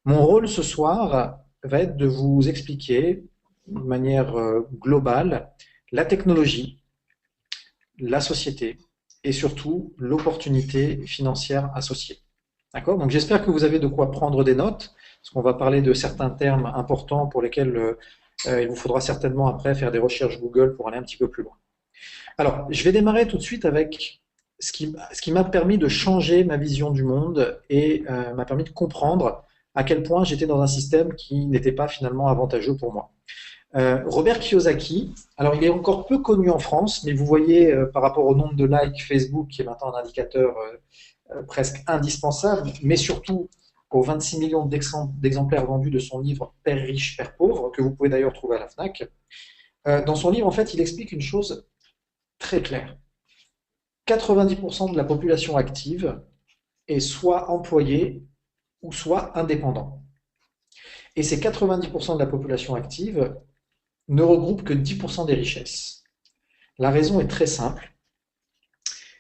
Mon rôle ce soir va être de vous expliquer de manière globale la technologie, la société et surtout l'opportunité financière associée. D'accord? Donc j'espère que vous avez de quoi prendre des notes, parce qu'on va parler de certains termes importants pour lesquels il vous faudra certainement après faire des recherches Google pour aller un petit peu plus loin. Alors, je vais démarrer tout de suite avec ce qui m'a permis de changer ma vision du monde et m'a permis de comprendre à quel point j'étais dans un système qui n'était pas finalement avantageux pour moi. Robert Kiyosaki, alors il est encore peu connu en France, mais vous voyez par rapport au nombre de likes Facebook, qui est maintenant un indicateur presque indispensable, mais surtout aux 26 millions d'exemplaires vendus de son livre Père riche, Père pauvre, que vous pouvez d'ailleurs trouver à la FNAC. Dans son livre, en fait, il explique une chose très claire. 90% de la population active est soit employée ou soit indépendant. Et ces 90% de la population active ne regroupent que 10% des richesses. La raison est très simple,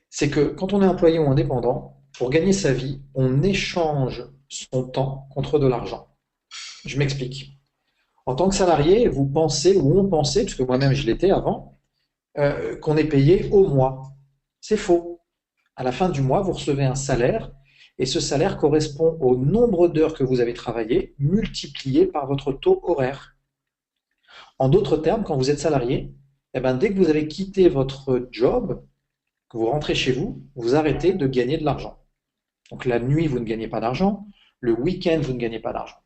c'est que quand on est employé ou indépendant, pour gagner sa vie, on échange son temps contre de l'argent. Je m'explique. En tant que salarié, vous pensez, ou on pensait, puisque moi-même je l'étais avant, qu'on est payé au mois. C'est faux. À la fin du mois, vous recevez un salaire et ce salaire correspond au nombre d'heures que vous avez travaillé multiplié par votre taux horaire. En d'autres termes, quand vous êtes salarié, eh ben, dès que vous avez quitté votre job, que vous rentrez chez vous, vous arrêtez de gagner de l'argent. Donc la nuit, vous ne gagnez pas d'argent, le week-end, vous ne gagnez pas d'argent.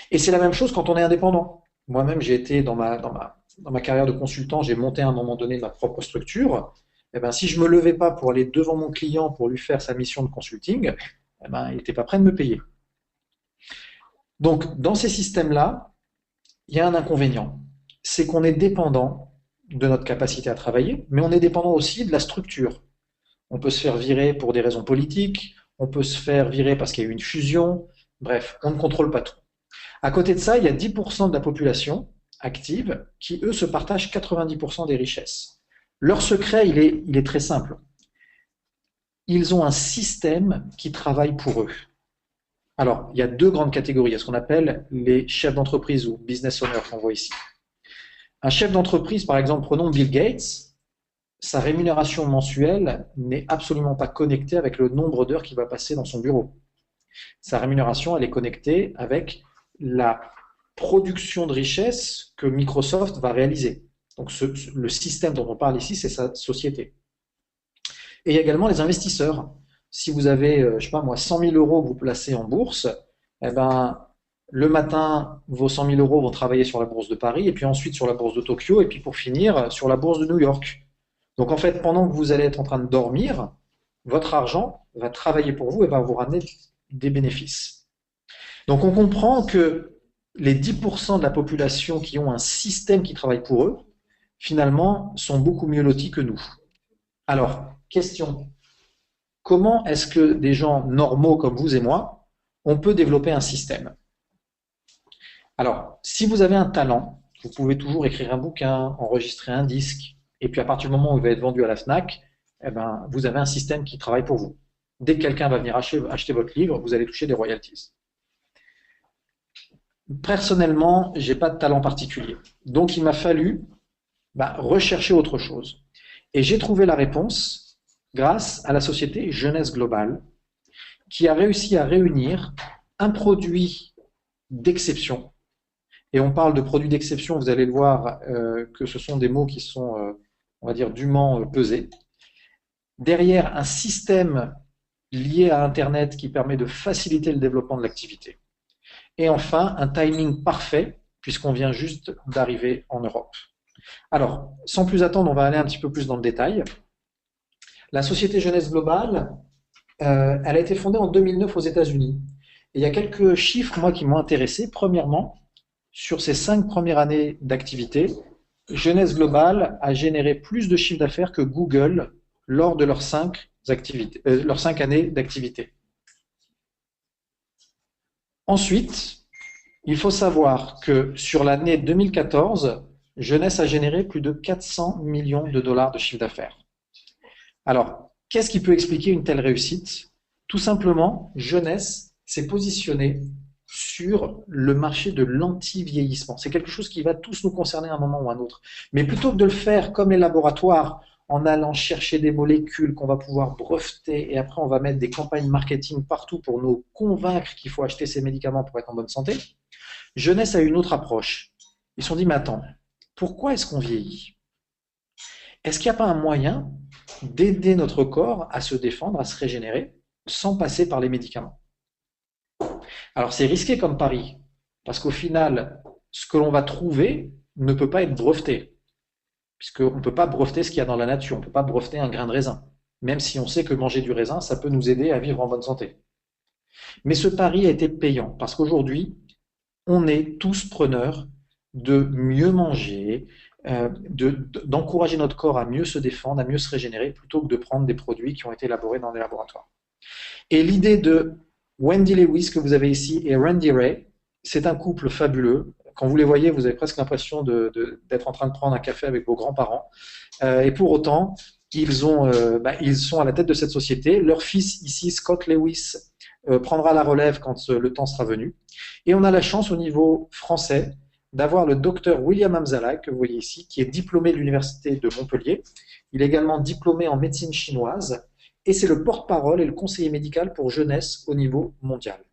Et c'est la même chose quand on est indépendant. Moi-même, j'ai été dans ma carrière de consultant, j'ai monté à un moment donné ma propre structure. Eh ben, si je me levais pas pour aller devant mon client pour lui faire sa mission de consulting, eh ben, il n'était pas prêt de me payer. Donc, dans ces systèmes-là, il y a un inconvénient. C'est qu'on est dépendant de notre capacité à travailler, mais on est dépendant aussi de la structure. On peut se faire virer pour des raisons politiques, on peut se faire virer parce qu'il y a eu une fusion, bref, on ne contrôle pas tout. À côté de ça, il y a 10% de la population active qui, eux, se partagent 90% des richesses. Leur secret, il est très simple. Ils ont un système qui travaille pour eux. Alors, il y a deux grandes catégories. Il y a ce qu'on appelle les chefs d'entreprise ou business owners qu'on voit ici. Un chef d'entreprise, par exemple, prenons Bill Gates, sa rémunération mensuelle n'est absolument pas connectée avec le nombre d'heures qu'il va passer dans son bureau. Sa rémunération, elle est connectée avec la production de richesse que Microsoft va réaliser. Donc le système dont on parle ici, c'est sa société. Et il y a également les investisseurs. Si vous avez, je sais pas moi, 100 000 euros que vous placez en bourse, eh ben, le matin, vos 100 000 euros vont travailler sur la bourse de Paris, et puis ensuite sur la bourse de Tokyo, et puis pour finir, sur la bourse de New York. Donc en fait, pendant que vous allez être en train de dormir, votre argent va travailler pour vous et va vous ramener des bénéfices. Donc on comprend que les 10% de la population qui ont un système qui travaille pour eux, finalement, sont beaucoup mieux lotis que nous. Alors, question, comment est-ce que des gens normaux comme vous et moi, on peut développer un système? Alors, si vous avez un talent, vous pouvez toujours écrire un bouquin, enregistrer un disque, et puis à partir du moment où il va être vendu à la FNAC, eh ben, vous avez un système qui travaille pour vous. Dès que quelqu'un va venir acheter votre livre, vous allez toucher des royalties. Personnellement, j'ai pas de talent particulier. Donc il m'a fallu rechercher autre chose. Et j'ai trouvé la réponse grâce à la société Jeunesse Globale, qui a réussi à réunir un produit d'exception. Et on parle de produits d'exception, vous allez le voir, que ce sont des mots qui sont, on va dire, dûment pesés. Derrière un système lié à Internet qui permet de faciliter le développement de l'activité. Et enfin, un timing parfait, puisqu'on vient juste d'arriver en Europe. Alors, sans plus attendre, on va aller un petit peu plus dans le détail. La société Jeunesse Globale, elle a été fondée en 2009 aux États-Unis. Et il y a quelques chiffres, moi, qui m'ont intéressé. Premièrement, sur ces 5 premières années d'activité, Jeunesse Globale a généré plus de chiffre d'affaires que Google lors de leurs 5 années d'activité. Ensuite, il faut savoir que sur l'année 2014, Jeunesse a généré plus de 400 millions de dollars de chiffre d'affaires. Alors, qu'est-ce qui peut expliquer une telle réussite? Tout simplement, Jeunesse s'est positionné sur le marché de l'anti-vieillissement. C'est quelque chose qui va tous nous concerner à un moment ou à un autre. Mais plutôt que de le faire comme les laboratoires, en allant chercher des molécules qu'on va pouvoir breveter et après on va mettre des campagnes marketing partout pour nous convaincre qu'il faut acheter ces médicaments pour être en bonne santé, Jeunesse a une autre approche. Ils se sont dit, mais attends, pourquoi est-ce qu'on vieillit? Est-ce qu'il n'y a pas un moyen d'aider notre corps à se défendre, à se régénérer, sans passer par les médicaments? Alors c'est risqué comme pari, parce qu'au final, ce que l'on va trouver ne peut pas être breveté, puisqu'on ne peut pas breveter ce qu'il y a dans la nature, on ne peut pas breveter un grain de raisin, même si on sait que manger du raisin, ça peut nous aider à vivre en bonne santé. Mais ce pari a été payant, parce qu'aujourd'hui, on est tous preneurs de mieux manger, d'encourager notre corps à mieux se défendre, à mieux se régénérer, plutôt que de prendre des produits qui ont été élaborés dans des laboratoires. Et l'idée de Wendy Lewis que vous avez ici et Randy Ray, c'est un couple fabuleux. Quand vous les voyez, vous avez presque l'impression d'être en train de prendre un café avec vos grands-parents. Et pour autant, ils sont à la tête de cette société. Leur fils ici, Scott Lewis, prendra la relève quand le temps sera venu. Et on a la chance au niveau français d'avoir le docteur William Hamzala, que vous voyez ici, qui est diplômé de l'université de Montpellier. Il est également diplômé en médecine chinoise et c'est le porte-parole et le conseiller médical pour jeunesse au niveau mondial.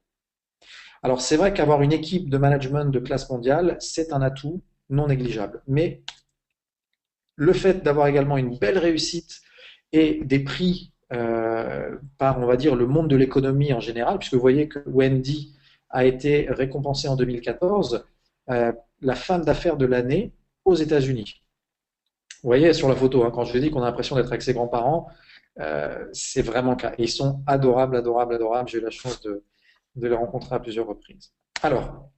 Alors c'est vrai qu'avoir une équipe de management de classe mondiale, c'est un atout non négligeable. Mais le fait d'avoir également une belle réussite et des prix par, on va dire, le monde de l'économie en général, puisque vous voyez que Wendy a été récompensée en 2014, la femme d'affaires de l'année aux États-Unis. Vous voyez sur la photo, hein, quand je dis qu'on a l'impression d'être avec ses grands-parents, c'est vraiment le cas. Et ils sont adorables, adorables, adorables. J'ai eu la chance de les rencontrer à plusieurs reprises. Alors,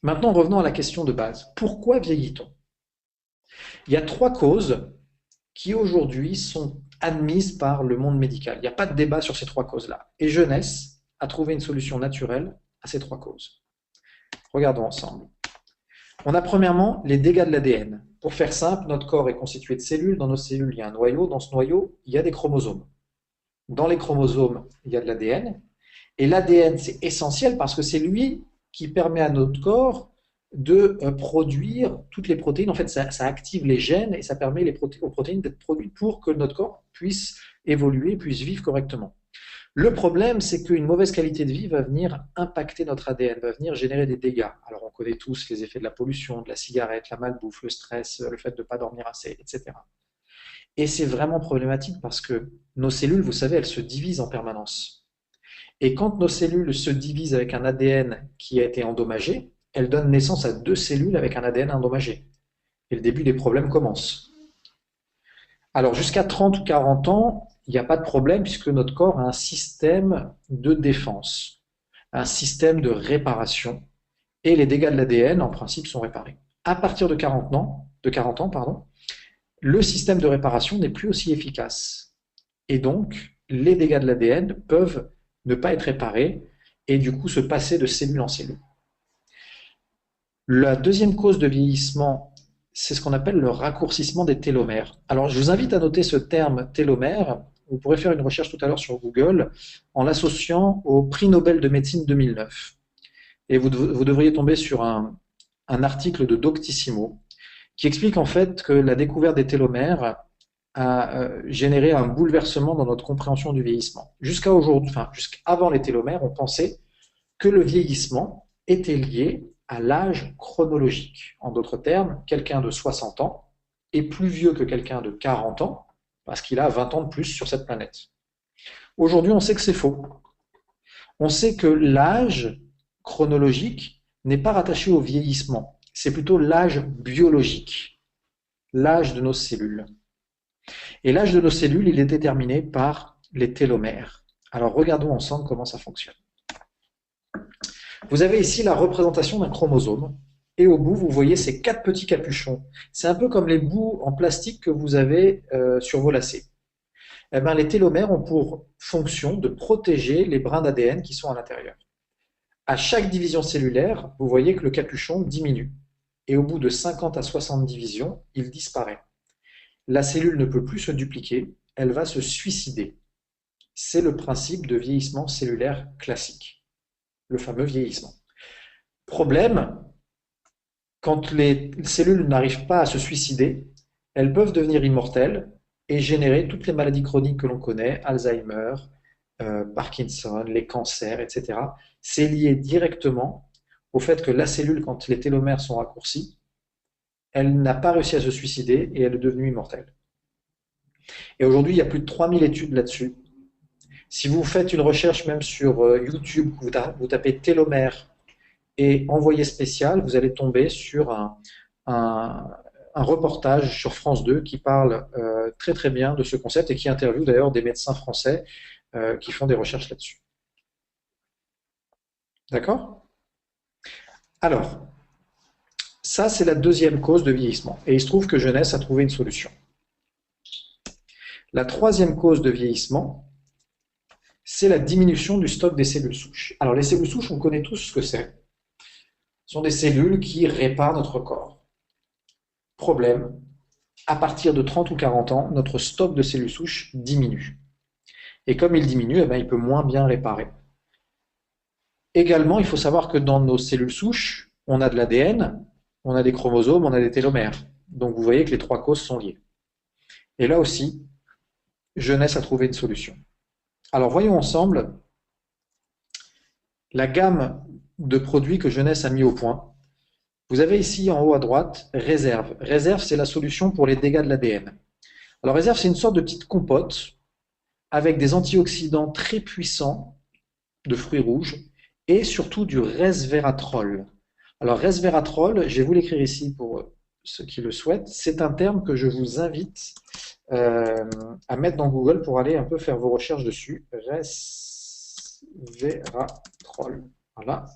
maintenant revenons à la question de base. Pourquoi vieillit-on? Il y a 3 causes qui aujourd'hui sont admises par le monde médical. Il n'y a pas de débat sur ces 3 causes-là. Et Jeunesse a trouvé une solution naturelle à ces 3 causes. Regardons ensemble. On a premièrement les dégâts de l'ADN. Pour faire simple, notre corps est constitué de cellules. Dans nos cellules, il y a un noyau. Dans ce noyau, il y a des chromosomes. Dans les chromosomes, il y a de l'ADN. Et l'ADN, c'est essentiel parce que c'est lui qui permet à notre corps de produire toutes les protéines. En fait, ça active les gènes et ça permet aux protéines d'être produites pour que notre corps puisse évoluer, puisse vivre correctement. Le problème, c'est qu'une mauvaise qualité de vie va venir impacter notre ADN, va venir générer des dégâts. Alors, on connaît tous les effets de la pollution, de la cigarette, la malbouffe, le stress, le fait de ne pas dormir assez, etc. Et c'est vraiment problématique parce que nos cellules, vous savez, elles se divisent en permanence. Et quand nos cellules se divisent avec un ADN qui a été endommagé, elles donnent naissance à 2 cellules avec un ADN endommagé. Et le début des problèmes commence. Alors jusqu'à 30 ou 40 ans, il n'y a pas de problème puisque notre corps a un système de défense, un système de réparation, et les dégâts de l'ADN, en principe, sont réparés. À partir de 40 ans, le système de réparation n'est plus aussi efficace. Et donc, les dégâts de l'ADN peuvent ne pas être réparés et du coup se passer de cellule en cellule. La deuxième cause de vieillissement, c'est ce qu'on appelle le raccourcissement des télomères. Alors, je vous invite à noter ce terme télomère. Vous pourrez faire une recherche tout à l'heure sur Google en l'associant au prix Nobel de médecine 2009. Et vous devriez tomber sur un article de Doctissimo qui explique en fait que la découverte des télomères a généré un bouleversement dans notre compréhension du vieillissement. Jusqu'avant les télomères, on pensait que le vieillissement était lié à l'âge chronologique. En d'autres termes, quelqu'un de 60 ans est plus vieux que quelqu'un de 40 ans parce qu'il a 20 ans de plus sur cette planète. Aujourd'hui, on sait que c'est faux. On sait que l'âge chronologique n'est pas rattaché au vieillissement. C'est plutôt l'âge biologique, l'âge de nos cellules. Et l'âge de nos cellules, il est déterminé par les télomères. Alors regardons ensemble comment ça fonctionne. Vous avez ici la représentation d'un chromosome, et au bout, vous voyez ces 4 petits capuchons. C'est un peu comme les bouts en plastique que vous avez sur vos lacets. Eh bien, les télomères ont pour fonction de protéger les brins d'ADN qui sont à l'intérieur. À chaque division cellulaire, vous voyez que le capuchon diminue. Et au bout de 50 à 60 divisions, il disparaît. La cellule ne peut plus se dupliquer, elle va se suicider. C'est le principe de vieillissement cellulaire classique, le fameux vieillissement. Problème, quand les cellules n'arrivent pas à se suicider, elles peuvent devenir immortelles et générer toutes les maladies chroniques que l'on connaît, Alzheimer, Parkinson, les cancers, etc. C'est lié directement au fait que la cellule, quand les télomères sont raccourcis, elle n'a pas réussi à se suicider et elle est devenue immortelle. Et aujourd'hui, il y a plus de 3000 études là-dessus. Si vous faites une recherche même sur YouTube, vous tapez télomère et envoyé spécial, vous allez tomber sur un, un reportage sur France 2 qui parle très très bien de ce concept et qui interviewe d'ailleurs des médecins français qui font des recherches là-dessus. D'accord? Alors, ça c'est la deuxième cause de vieillissement. Et il se trouve que Jeunesse a trouvé une solution. La troisième cause de vieillissement, c'est la diminution du stock des cellules souches. Alors les cellules souches, on connaît tous ce que c'est. Ce sont des cellules qui réparent notre corps. Problème, à partir de 30 ou 40 ans, notre stock de cellules souches diminue. Et comme il diminue, eh bien, il peut moins bien réparer. Également, il faut savoir que dans nos cellules souches, on a de l'ADN, on a des chromosomes, on a des télomères. Donc vous voyez que les trois causes sont liées. Et là aussi, Jeunesse a trouvé une solution. Alors voyons ensemble la gamme de produits que Jeunesse a mis au point. Vous avez ici en haut à droite Réserve. Réserve, c'est la solution pour les dégâts de l'ADN. Alors Réserve, c'est une sorte de petite compote avec des antioxydants très puissants de fruits rouges et surtout du resveratrol. Alors resveratrol, je vais vous l'écrire ici pour ceux qui le souhaitent, c'est un terme que je vous invite à mettre dans Google pour aller un peu faire vos recherches dessus. Resveratrol. Voilà.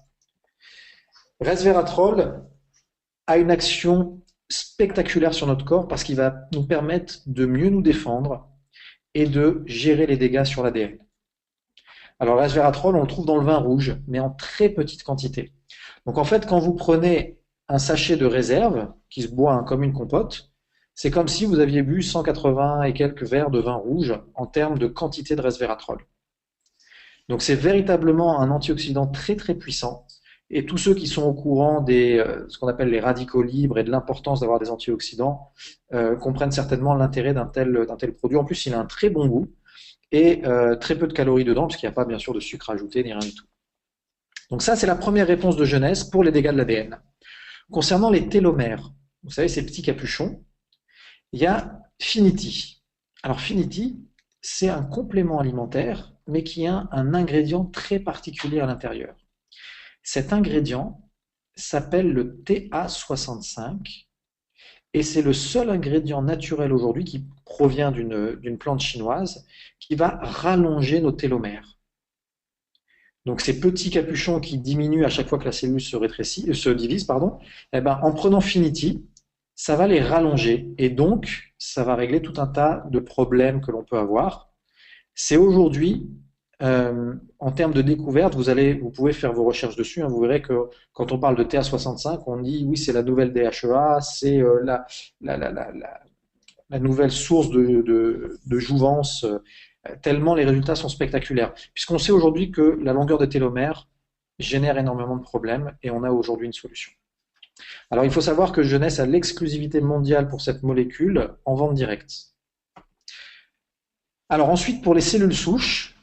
Resveratrol a une action spectaculaire sur notre corps parce qu'il va nous permettre de mieux nous défendre et de gérer les dégâts sur l'ADN. Alors le resveratrol, on le trouve dans le vin rouge, mais en très petite quantité. Donc en fait, quand vous prenez un sachet de réserve, qui se boit comme une compote, c'est comme si vous aviez bu 180 et quelques verres de vin rouge en termes de quantité de resveratrol. Donc c'est véritablement un antioxydant très très puissant. Et tous ceux qui sont au courant des ce qu'on appelle les radicaux libres et de l'importance d'avoir des antioxydants comprennent certainement l'intérêt d'un tel produit. En plus, il a un très bon goût et très peu de calories dedans, puisqu'il n'y a pas bien sûr de sucre ajouté ni rien du tout. Donc ça, c'est la première réponse de Jeunesse pour les dégâts de l'ADN. Concernant les télomères, vous savez, ces petits capuchons, il y a Finity. Alors Finity, c'est un complément alimentaire, mais qui a un ingrédient très particulier à l'intérieur. Cet ingrédient s'appelle le TA65 et c'est le seul ingrédient naturel aujourd'hui qui provient d'une plante chinoise qui va rallonger nos télomères. Donc ces petits capuchons qui diminuent à chaque fois que la cellule se divise, eh ben, en prenant Finity, ça va les rallonger et donc ça va régler tout un tas de problèmes que l'on peut avoir. C'est aujourd'hui, en termes de découverte, vous pouvez faire vos recherches dessus, hein, vous verrez que quand on parle de TA65, on dit oui c'est la nouvelle DHEA, c'est la nouvelle source de jouvence, tellement les résultats sont spectaculaires. Puisqu'on sait aujourd'hui que la longueur des télomères génère énormément de problèmes et on a aujourd'hui une solution. Alors il faut savoir que Jeunesse a l'exclusivité mondiale pour cette molécule en vente directe. Alors ensuite, pour les cellules souches,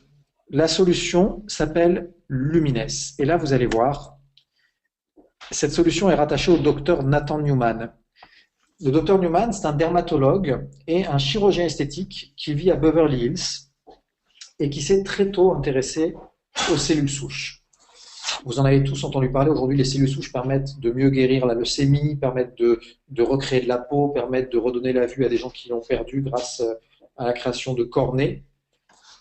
la solution s'appelle Lumines. Et là, vous allez voir, cette solution est rattachée au docteur Nathan Newman. Le docteur Newman, c'est un dermatologue et un chirurgien esthétique qui vit à Beverly Hills et qui s'est très tôt intéressé aux cellules souches. Vous en avez tous entendu parler. Aujourd'hui, les cellules souches permettent de mieux guérir la leucémie, permettent de recréer de la peau, permettent de redonner la vue à des gens qui l'ont perdue grâce à la création de cornées.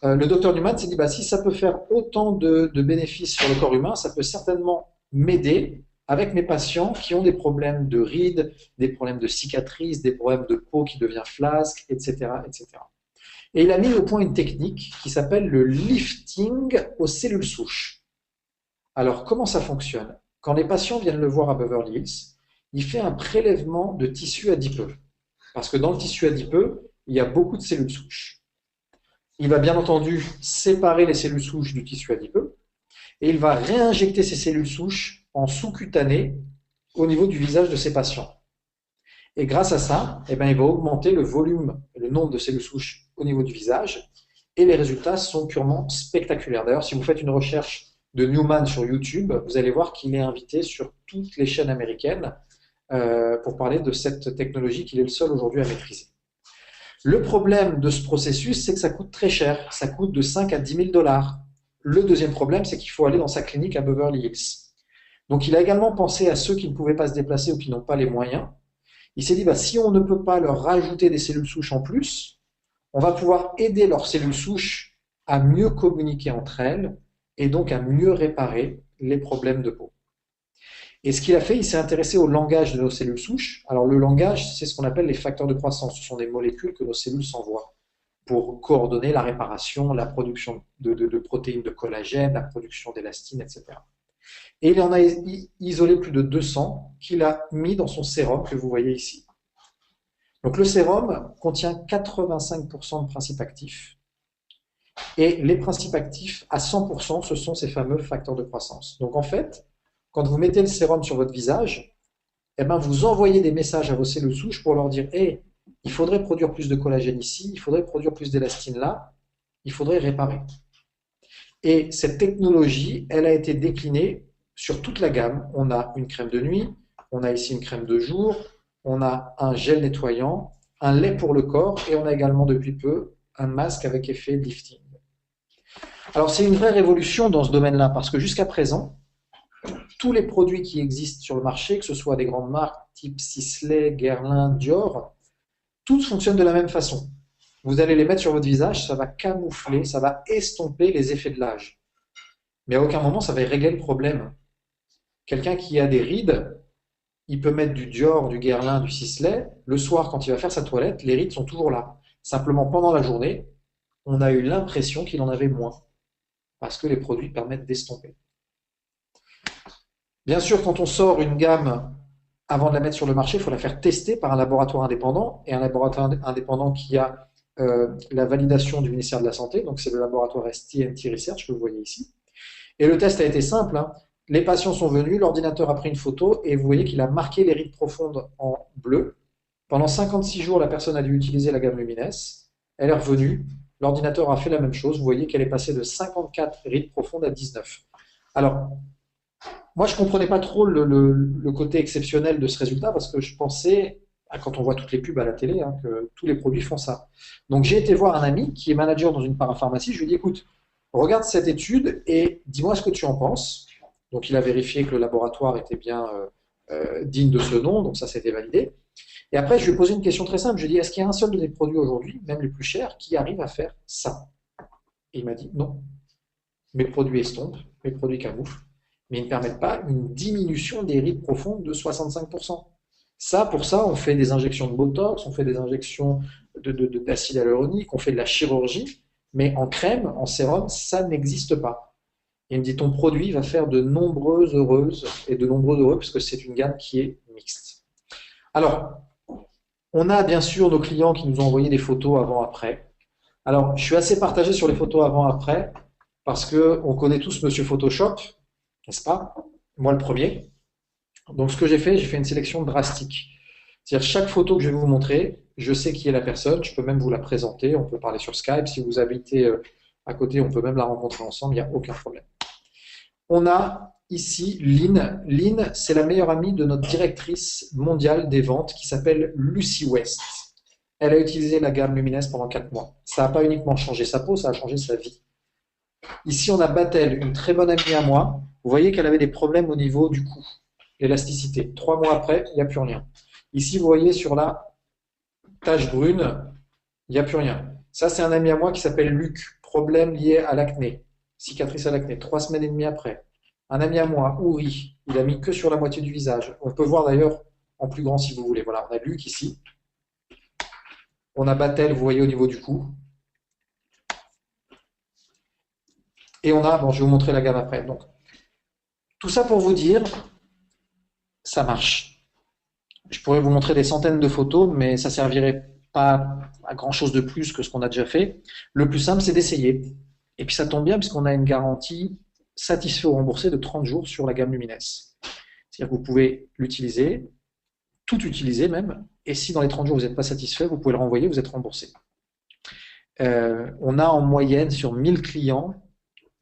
Le docteur Newman s'est dit, si ça peut faire autant de bénéfices sur le corps humain, ça peut certainement m'aider avec mes patients qui ont des problèmes de rides, des problèmes de cicatrices, des problèmes de peau qui devient flasque, etc., etc. Et il a mis au point une technique qui s'appelle le lifting aux cellules souches. Alors, comment ça fonctionne? Quand les patients viennent le voir à Beverly Hills, il fait un prélèvement de tissu adipeux. Parce que dans le tissu adipeux, il y a beaucoup de cellules souches. Il va bien entendu séparer les cellules souches du tissu adipeux. et il va réinjecter ces cellules souches en sous-cutané au niveau du visage de ces patients. Et grâce à ça, eh ben, il va augmenter le volume et le nombre de cellules souches au niveau du visage, et les résultats sont purement spectaculaires. D'ailleurs, si vous faites une recherche de Newman sur YouTube, vous allez voir qu'il est invité sur toutes les chaînes américaines pour parler de cette technologie qu'il est le seul aujourd'hui à maîtriser. Le problème de ce processus, c'est que ça coûte très cher. Ça coûte de 5 à 10 000 dollars. Le deuxième problème, c'est qu'il faut aller dans sa clinique à Beverly Hills. Donc, il a également pensé à ceux qui ne pouvaient pas se déplacer ou qui n'ont pas les moyens. Il s'est dit, bah, si on ne peut pas leur rajouter des cellules souches en plus, on va pouvoir aider leurs cellules souches à mieux communiquer entre elles et donc à mieux réparer les problèmes de peau. Et ce qu'il a fait, il s'est intéressé au langage de nos cellules souches. Alors le langage, c'est ce qu'on appelle les facteurs de croissance. Ce sont des molécules que nos cellules s'envoient pour coordonner la réparation, la production de protéines de collagène, la production d'élastine, etc. Et il en a isolé plus de 200 qu'il a mis dans son sérum que vous voyez ici. Donc le sérum contient 85% de principes actifs. Et les principes actifs, à 100%, ce sont ces fameux facteurs de croissance. Donc en fait, quand vous mettez le sérum sur votre visage, eh ben vous envoyez des messages à vos cellules souches pour leur dire hey, il faudrait produire plus de collagène ici, il faudrait produire plus d'élastine là, il faudrait réparer. Et cette technologie, elle a été déclinée sur toute la gamme. On a une crème de nuit, on a ici une crème de jour, on a un gel nettoyant, un lait pour le corps et on a également depuis peu un masque avec effet lifting. Alors c'est une vraie révolution dans ce domaine-là parce que jusqu'à présent, tous les produits qui existent sur le marché, que ce soit des grandes marques type Sisley, Guerlain, Dior, tous fonctionnent de la même façon. Vous allez les mettre sur votre visage, ça va camoufler, ça va estomper les effets de l'âge. Mais à aucun moment, ça va régler le problème. Quelqu'un qui a des rides, il peut mettre du Dior, du Guerlain, du Sisley. Le soir, quand il va faire sa toilette, les rides sont toujours là. Simplement, pendant la journée, on a eu l'impression qu'il en avait moins. Parce que les produits permettent d'estomper. Bien sûr, quand on sort une gamme, avant de la mettre sur le marché, il faut la faire tester par un laboratoire indépendant, et un laboratoire indépendant qui a la validation du ministère de la Santé, donc c'est le laboratoire STMT Research que vous voyez ici. Et le test a été simple, hein. Les patients sont venus, l'ordinateur a pris une photo, et vous voyez qu'il a marqué les rides profondes en bleu. Pendant 56 jours, la personne a dû utiliser la gamme Lumines, elle est revenue, l'ordinateur a fait la même chose, vous voyez qu'elle est passée de 54 rides profondes à 19. Alors, moi, je ne comprenais pas trop le côté exceptionnel de ce résultat parce que je pensais, quand on voit toutes les pubs à la télé, hein, que tous les produits font ça. Donc, j'ai été voir un ami qui est manager dans une parapharmacie. Je lui ai dit, écoute, regarde cette étude et dis-moi ce que tu en penses. Donc, il a vérifié que le laboratoire était bien digne de ce nom, donc ça, c'était validé. Et après, je lui ai posé une question très simple. Je lui ai dit, est-ce qu'il y a un seul de tes produits aujourd'hui, même les plus chers, qui arrive à faire ça? Et il m'a dit, non. Mes produits estompent, mes produits camouflent, mais ils ne permettent pas une diminution des rides profondes de 65%. Ça, pour ça, on fait des injections de Botox, on fait des injections d'acide hyaluronique, on fait de la chirurgie, mais en crème, en sérum, ça n'existe pas. Et il me dit, ton produit va faire de nombreuses heureuses et de nombreux heureux, parce que c'est une gamme qui est mixte. Alors, on a bien sûr nos clients qui nous ont envoyé des photos avant-après. Alors, je suis assez partagé sur les photos avant-après, parce qu'on connaît tous Monsieur Photoshop, n'est-ce pas? Moi, le premier. Donc, ce que j'ai fait une sélection drastique. C'est-à-dire, chaque photo que je vais vous montrer, je sais qui est la personne, je peux même vous la présenter, on peut parler sur Skype. Si vous habitez à côté, on peut même la rencontrer ensemble, il n'y a aucun problème. On a ici Lynn. Lynn, c'est la meilleure amie de notre directrice mondiale des ventes qui s'appelle Lucy West. Elle a utilisé la gamme Lumines pendant 4 mois. Ça n'a pas uniquement changé sa peau, ça a changé sa vie. Ici, on a Batel, une très bonne amie à moi. Vous voyez qu'elle avait des problèmes au niveau du cou, l'élasticité. 3 mois après, il n'y a plus rien. Ici, vous voyez sur la tache brune, il n'y a plus rien. Ça, c'est un ami à moi qui s'appelle Luc. Problème lié à l'acné, cicatrice à l'acné. 3 semaines et demie après. Un ami à moi, Ouri, il a mis que sur la moitié du visage. On peut voir d'ailleurs en plus grand si vous voulez. Voilà, on a Luc ici. On a Batel, vous voyez au niveau du cou. Et on a, bon, je vais vous montrer la gamme après. Donc, tout ça pour vous dire, ça marche. Je pourrais vous montrer des centaines de photos, mais ça servirait pas à grand chose de plus que ce qu'on a déjà fait. Le plus simple, c'est d'essayer. Et puis ça tombe bien, puisqu'on a une garantie satisfait ou remboursé de 30 jours sur la gamme Lumines. C'est-à-dire que vous pouvez l'utiliser, tout utiliser même, et si dans les 30 jours vous n'êtes pas satisfait, vous pouvez le renvoyer, vous êtes remboursé. On a en moyenne sur 1000 clients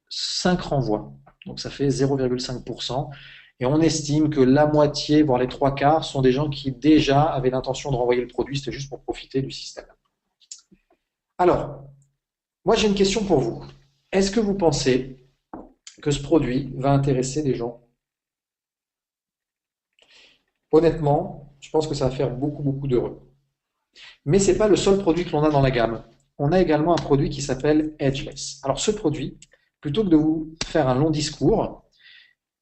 5 renvois, donc ça fait 0,5%, et on estime que la moitié, voire les 3/4, sont des gens qui déjà avaient l'intention de renvoyer le produit, c'était juste pour profiter du système. Alors, moi j'ai une question pour vous. Est-ce que vous pensez que ce produit va intéresser des gens? Honnêtement, je pense que ça va faire beaucoup, beaucoup d'heureux. Mais ce n'est pas le seul produit que l'on a dans la gamme. On a également un produit qui s'appelle Edgeless. Alors ce produit, plutôt que de vous faire un long discours,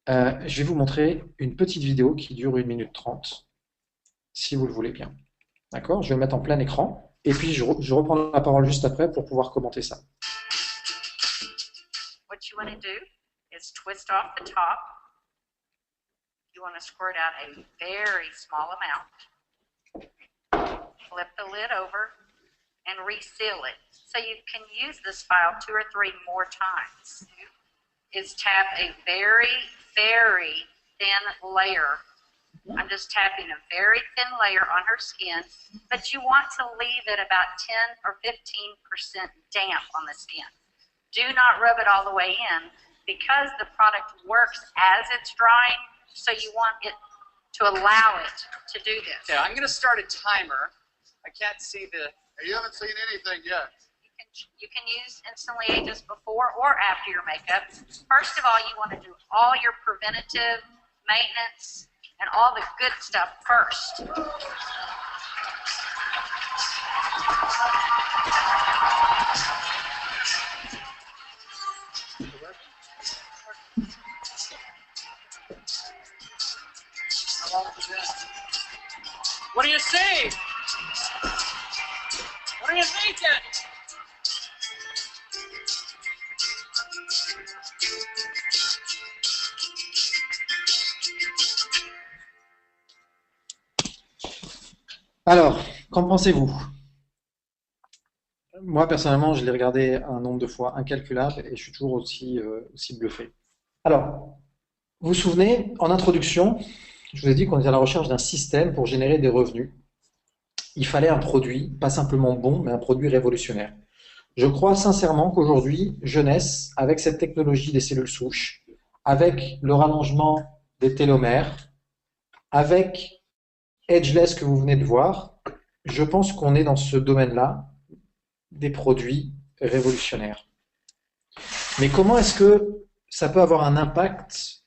je vais vous montrer une petite vidéo qui dure 1 minute 30, si vous le voulez bien. D'accord? Je vais le mettre en plein écran, et puis je reprends la parole juste après pour pouvoir commenter ça. What you want to do is twist off the top. You want to squirt out a very small amount. Flip the lid over and reseal it. So you can use this file 2 or 3 more times. Is tap a very, very thin layer. I'm just tapping a very thin layer on her skin, but you want to leave it about 10 or 15% damp on the skin. Do not rub it all the way in because the product works as it's drying, so you want it to allow it to do this. Okay, I'm going to start a timer. I can't see the... You haven't seen anything yet. You can use Instantly Ageless before or after your makeup. First of all, you want to do all your preventative maintenance and all the good stuff first. What do you see? What are you thinking? Alors, qu'en pensez-vous? Moi, personnellement, je l'ai regardé un nombre de fois incalculable et je suis toujours aussi bluffé. Alors, vous vous souvenez, en introduction, je vous ai dit qu'on était à la recherche d'un système pour générer des revenus. Il fallait un produit, pas simplement bon, mais un produit révolutionnaire. Je crois sincèrement qu'aujourd'hui, jeunesse, avec cette technologie des cellules souches, avec le rallongement des télomères, avec Edgeless que vous venez de voir, je pense qu'on est dans ce domaine-là des produits révolutionnaires. Mais comment est-ce que ça peut avoir un impact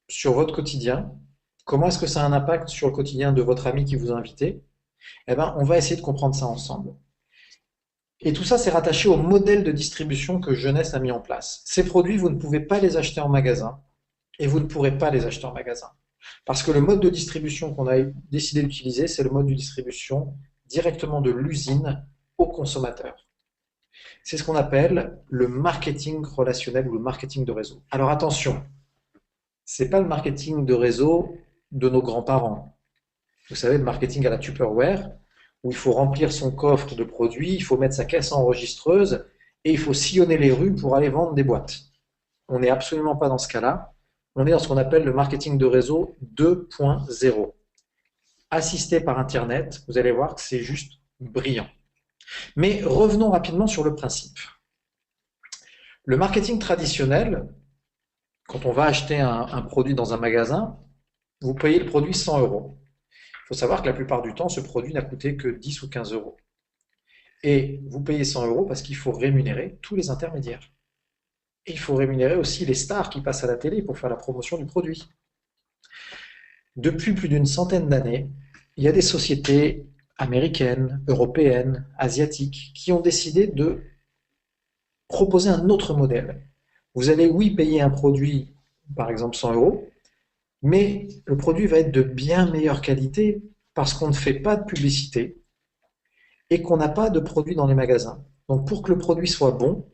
sur votre quotidien? Comment est-ce que ça a un impact sur le quotidien de votre ami qui vous a invité? Eh bien, on va essayer de comprendre ça ensemble. Et tout ça, c'est rattaché au modèle de distribution que Jeunesse a mis en place. Ces produits, vous ne pouvez pas les acheter en magasin et vous ne pourrez pas les acheter en magasin. Parce que le mode de distribution qu'on a décidé d'utiliser, c'est le mode de distribution directement de l'usine au consommateur. C'est ce qu'on appelle le marketing relationnel ou le marketing de réseau. Alors attention, ce n'est pas le marketing de réseau de nos grands-parents. Vous savez, le marketing à la Tupperware, où il faut remplir son coffre de produits, il faut mettre sa caisse enregistreuse et il faut sillonner les rues pour aller vendre des boîtes. On n'est absolument pas dans ce cas-là. On est dans ce qu'on appelle le marketing de réseau 2.0. Assisté par Internet, vous allez voir que c'est juste brillant. Mais revenons rapidement sur le principe. Le marketing traditionnel, quand on va acheter un produit dans un magasin, vous payez le produit 100 €. Il faut savoir que la plupart du temps, ce produit n'a coûté que 10 ou 15 €. Et vous payez 100 € parce qu'il faut rémunérer tous les intermédiaires. Et il faut rémunérer aussi les stars qui passent à la télé pour faire la promotion du produit. Depuis plus d'une centaine d'années, il y a des sociétés américaines, européennes, asiatiques, qui ont décidé de proposer un autre modèle. Vous allez, oui, payer un produit, par exemple 100 €, mais le produit va être de bien meilleure qualité parce qu'on ne fait pas de publicité et qu'on n'a pas de produit dans les magasins. Donc pour que le produit soit bon,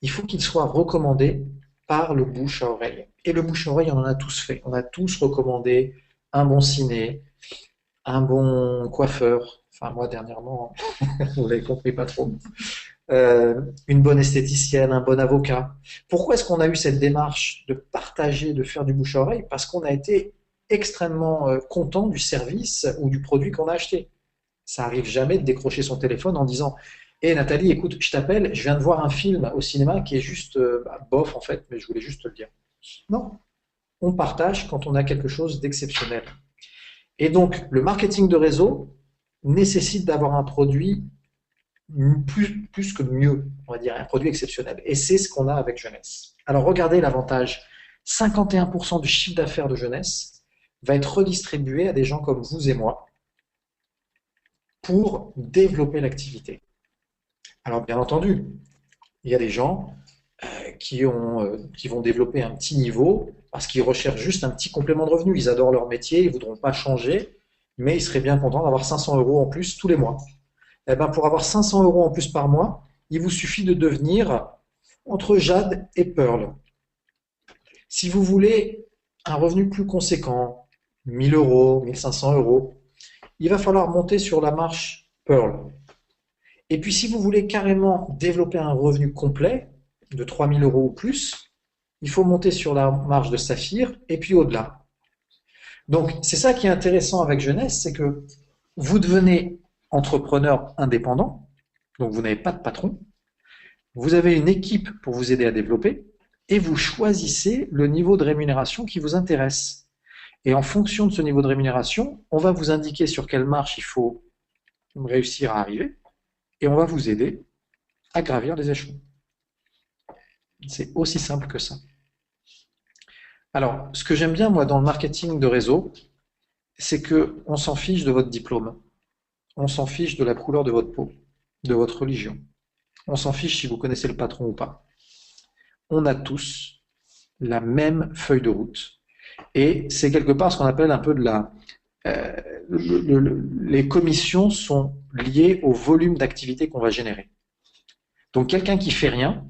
il faut qu'il soit recommandé par le bouche à oreille. Et le bouche à oreille, on en a tous fait. On a tous recommandé un bon ciné, un bon coiffeur. Enfin, moi, dernièrement, vous l'avez compris, pas trop. une bonne esthéticienne, un bon avocat. Pourquoi est-ce qu'on a eu cette démarche de partager, de faire du bouche à oreille? Parce qu'on a été extrêmement content du service ou du produit qu'on a acheté. Ça arrive jamais de décrocher son téléphone en disant «Hé Nathalie, écoute, je t'appelle, je viens de voir un film au cinéma qui est juste bof en fait, mais je voulais juste te le dire.» Non, on partage quand on a quelque chose d'exceptionnel. Et donc, le marketing de réseau nécessite d'avoir un produit plus que mieux, on va dire, un produit exceptionnel. Et c'est ce qu'on a avec Jeunesse. Alors, regardez l'avantage. 51% du chiffre d'affaires de Jeunesse va être redistribué à des gens comme vous et moi pour développer l'activité. Alors, bien entendu, il y a des gens qui vont développer un petit niveau parce qu'ils recherchent juste un petit complément de revenu. Ils adorent leur métier, ils ne voudront pas changer, mais ils seraient bien contents d'avoir 500 € en plus tous les mois. Eh ben, pour avoir 500 € en plus par mois, il vous suffit de devenir entre Jade et Pearl. Si vous voulez un revenu plus conséquent, 1000 €, 1500 €, il va falloir monter sur la marche Pearl. Et puis si vous voulez carrément développer un revenu complet de 3000 € ou plus, il faut monter sur la marge de Saphir et puis au-delà. Donc c'est ça qui est intéressant avec Jeunesse, c'est que vous devenez entrepreneur indépendant, donc vous n'avez pas de patron, vous avez une équipe pour vous aider à développer et vous choisissez le niveau de rémunération qui vous intéresse. Et en fonction de ce niveau de rémunération, on va vous indiquer sur quelle marche il faut réussir à arriver et on va vous aider à gravir les échelons. C'est aussi simple que ça. Alors, ce que j'aime bien, moi, dans le marketing de réseau, c'est qu'on s'en fiche de votre diplôme. On s'en fiche de la couleur de votre peau, de votre religion. On s'en fiche si vous connaissez le patron ou pas. On a tous la même feuille de route. Et c'est quelque part ce qu'on appelle un peu de la... les commissions sont liées au volume d'activité qu'on va générer. Donc quelqu'un qui fait rien,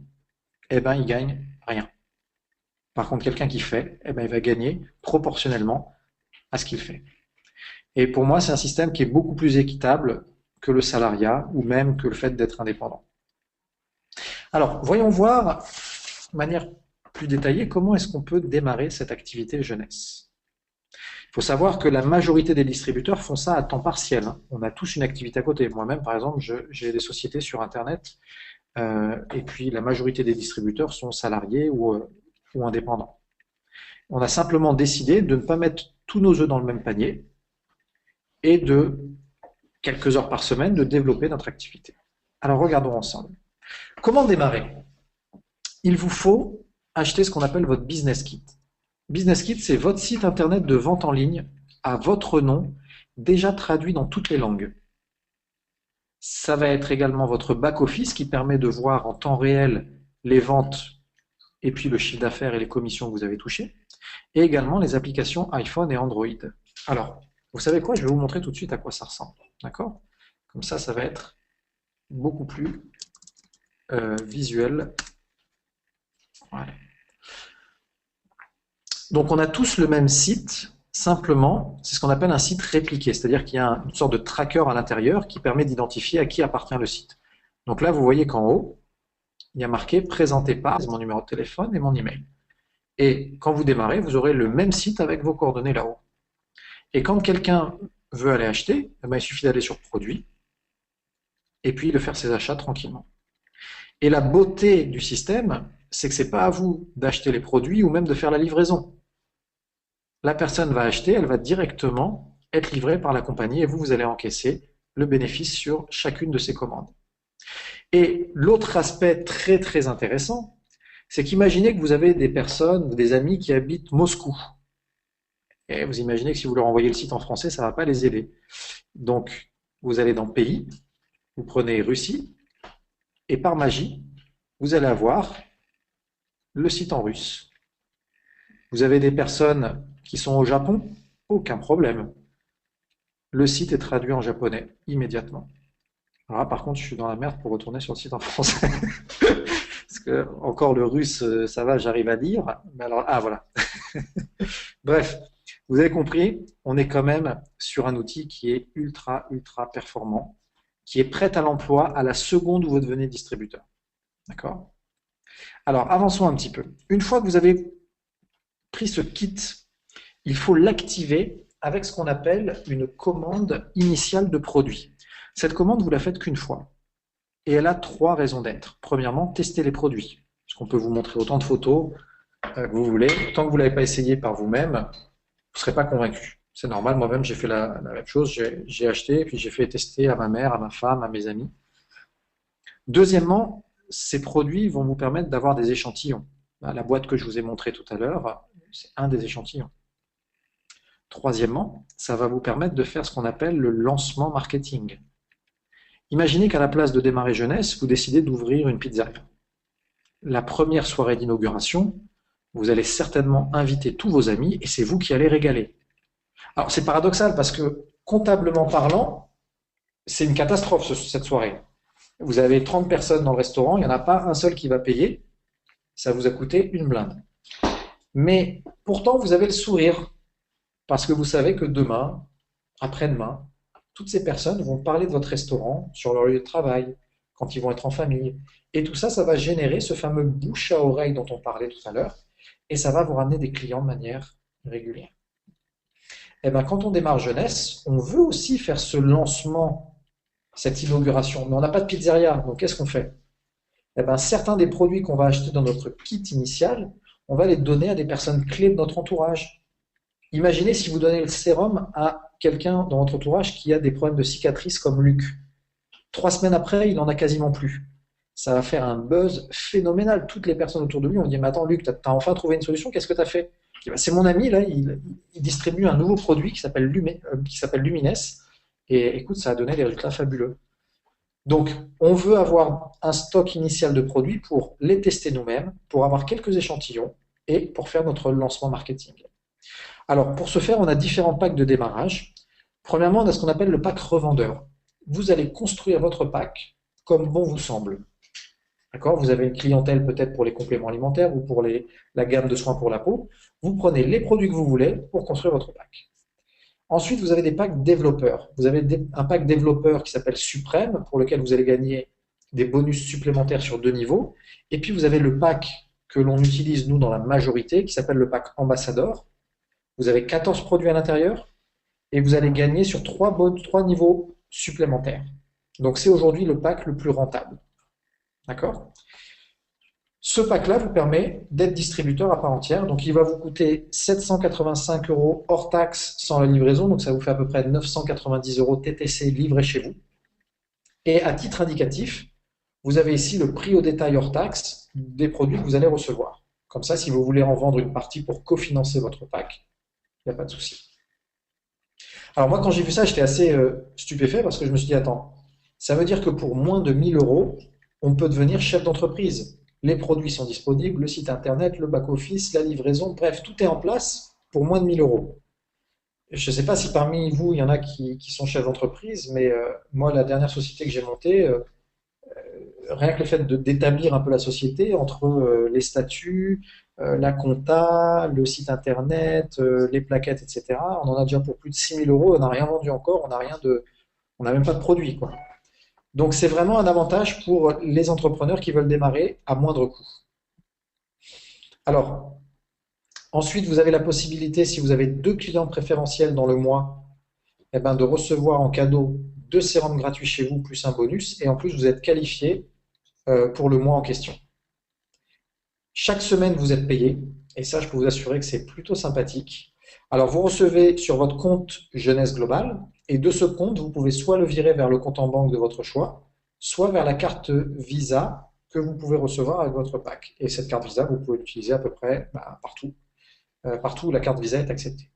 eh ben, il gagne rien. Par contre, quelqu'un qui fait, eh ben, il va gagner proportionnellement à ce qu'il fait. Et pour moi, c'est un système qui est beaucoup plus équitable que le salariat ou même que le fait d'être indépendant. Alors, voyons voir de manière plus détaillée comment est-ce qu'on peut démarrer cette activité jeunesse. Il faut savoir que la majorité des distributeurs font ça à temps partiel. On a tous une activité à côté. Moi-même, par exemple, j'ai des sociétés sur Internet et puis la majorité des distributeurs sont salariés ou indépendants. On a simplement décidé de ne pas mettre tous nos œufs dans le même panier et de, quelques heures par semaine, de développer notre activité. Alors regardons ensemble. Comment démarrer? Il vous faut acheter ce qu'on appelle votre business kit. Business kit, c'est votre site internet de vente en ligne à votre nom, déjà traduit dans toutes les langues. Ça va être également votre back-office qui permet de voir en temps réel les ventes et puis le chiffre d'affaires et les commissions que vous avez touchées, et également les applications iPhone et Android. Alors, vous savez quoi? Je vais vous montrer tout de suite à quoi ça ressemble. D'accord? Comme ça va être beaucoup plus visuel. Voilà. Donc, on a tous le même site, simplement, c'est ce qu'on appelle un site répliqué, c'est-à-dire qu'il y a une sorte de tracker à l'intérieur qui permet d'identifier à qui appartient le site. Donc là, vous voyez qu'en haut, il y a marqué « Présenté par » mon numéro de téléphone et mon email. Et quand vous démarrez, vous aurez le même site avec vos coordonnées là-haut. Et quand quelqu'un veut aller acheter, eh ben, il suffit d'aller sur « Produits » et puis de faire ses achats tranquillement. Et la beauté du système, c'est que ce n'est pas à vous d'acheter les produits ou même de faire la livraison. La personne va acheter, elle va directement être livrée par la compagnie et vous allez encaisser le bénéfice sur chacune de ses commandes. Et l'autre aspect très très intéressant, c'est qu'imaginez que vous avez des personnes, des amis qui habitent Moscou. Et vous imaginez que si vous leur envoyez le site en français, ça ne va pas les aider. Donc, vous allez dans Pays, vous prenez Russie, et par magie, vous allez avoir le site en russe. Vous avez des personnes qui sont au Japon, aucun problème. Le site est traduit en japonais immédiatement. Alors là, par contre, je suis dans la merde pour retourner sur le site en français. Parce que, encore le russe, ça va, j'arrive à lire. Mais alors, ah voilà. Bref, vous avez compris, on est quand même sur un outil qui est ultra, ultra performant qui est prête à l'emploi à la seconde où vous devenez distributeur. D'accord? Alors, avançons un petit peu. Une fois que vous avez pris ce kit, il faut l'activer avec ce qu'on appelle une commande initiale de produit. Cette commande, vous la faites qu'une fois. Et elle a 3 raisons d'être. Premièrement, tester les produits. Parce qu'on peut vous montrer autant de photos que vous voulez. Tant que vous ne l'avez pas essayé par vous-même, vous ne serez pas convaincu. C'est normal, moi-même j'ai fait la même chose. J'ai acheté et puis j'ai fait tester à ma mère, à ma femme, à mes amis. Deuxièmement, ces produits vont vous permettre d'avoir des échantillons. La boîte que je vous ai montrée tout à l'heure, c'est un des échantillons. Troisièmement, ça va vous permettre de faire ce qu'on appelle le lancement marketing. Imaginez qu'à la place de démarrer jeunesse, vous décidez d'ouvrir une pizzeria. La première soirée d'inauguration, vous allez certainement inviter tous vos amis et c'est vous qui allez régaler. Alors c'est paradoxal parce que comptablement parlant, c'est une catastrophe cette soirée. Vous avez 30 personnes dans le restaurant, il n'y en a pas un seul qui va payer, ça vous a coûté une blinde. Mais pourtant vous avez le sourire parce que vous savez que demain, après-demain, toutes ces personnes vont parler de votre restaurant sur leur lieu de travail, quand ils vont être en famille. Et tout ça, ça va générer ce fameux bouche à oreille dont on parlait tout à l'heure, et ça va vous ramener des clients de manière régulière. Et bien, quand on démarre jeunesse, on veut aussi faire ce lancement, cette inauguration, mais on n'a pas de pizzeria, donc qu'est-ce qu'on fait? Eh bien, certains des produits qu'on va acheter dans notre kit initial, on va les donner à des personnes clés de notre entourage. Imaginez si vous donnez le sérum à quelqu'un dans votre entourage qui a des problèmes de cicatrices comme Luc. 3 semaines après, il n'en a quasiment plus. Ça va faire un buzz phénoménal. Toutes les personnes autour de lui ont dit « Mais attends Luc, tu as enfin trouvé une solution, qu'est-ce que tu as fait ?» C'est mon ami, là, il distribue un nouveau produit qui s'appelle Lumines. Et écoute, ça a donné des résultats fabuleux. Donc, on veut avoir un stock initial de produits pour les tester nous-mêmes, pour avoir quelques échantillons et pour faire notre lancement marketing. Alors, pour ce faire, on a différents packs de démarrage. Premièrement, on a ce qu'on appelle le pack revendeur. Vous allez construire votre pack comme bon vous semble. D'accord? Vous avez une clientèle peut-être pour les compléments alimentaires ou pour la gamme de soins pour la peau. Vous prenez les produits que vous voulez pour construire votre pack. Ensuite, vous avez des packs développeurs. Vous avez un pack développeur qui s'appelle Suprême, pour lequel vous allez gagner des bonus supplémentaires sur 2 niveaux. Et puis, vous avez le pack que l'on utilise, nous, dans la majorité, qui s'appelle le pack Ambassadeur. Vous avez 14 produits à l'intérieur et vous allez gagner sur 3 niveaux supplémentaires. Donc, c'est aujourd'hui le pack le plus rentable. D'accord? Ce pack-là vous permet d'être distributeur à part entière. Donc, il va vous coûter 785 € hors taxe sans la livraison. Donc, ça vous fait à peu près 990 € TTC livré chez vous. Et à titre indicatif, vous avez ici le prix au détail hors taxe des produits que vous allez recevoir. Comme ça, si vous voulez en vendre une partie pour cofinancer votre pack, il n'y a pas de souci. Alors moi, quand j'ai vu ça, j'étais assez stupéfait parce que je me suis dit, attends, ça veut dire que pour moins de 1000 €, on peut devenir chef d'entreprise. Les produits sont disponibles, le site internet, le back-office, la livraison, bref, tout est en place pour moins de 1000 €. Je ne sais pas si parmi vous, il y en a qui sont chefs d'entreprise, mais moi, la dernière société que j'ai montée, rien que le fait d'établir un peu la société entre les statuts, la compta, le site internet, les plaquettes, etc. On en a déjà pour plus de 6000 €, on n'a rien vendu encore, on n'a même pas de produit, quoi. Donc c'est vraiment un avantage pour les entrepreneurs qui veulent démarrer à moindre coût. Alors, ensuite, vous avez la possibilité, si vous avez 2 clients préférentiels dans le mois, eh ben, de recevoir en cadeau 2 sérums gratuits chez vous, plus un bonus, et en plus, vous êtes qualifié pour le mois en question. Chaque semaine, vous êtes payé, et ça, je peux vous assurer que c'est plutôt sympathique. Alors, vous recevez sur votre compte Jeunesse Globale, et de ce compte, vous pouvez soit le virer vers le compte en banque de votre choix, soit vers la carte Visa que vous pouvez recevoir avec votre pack. Et cette carte Visa, vous pouvez l'utiliser à peu près partout. Partout où la carte Visa est acceptée.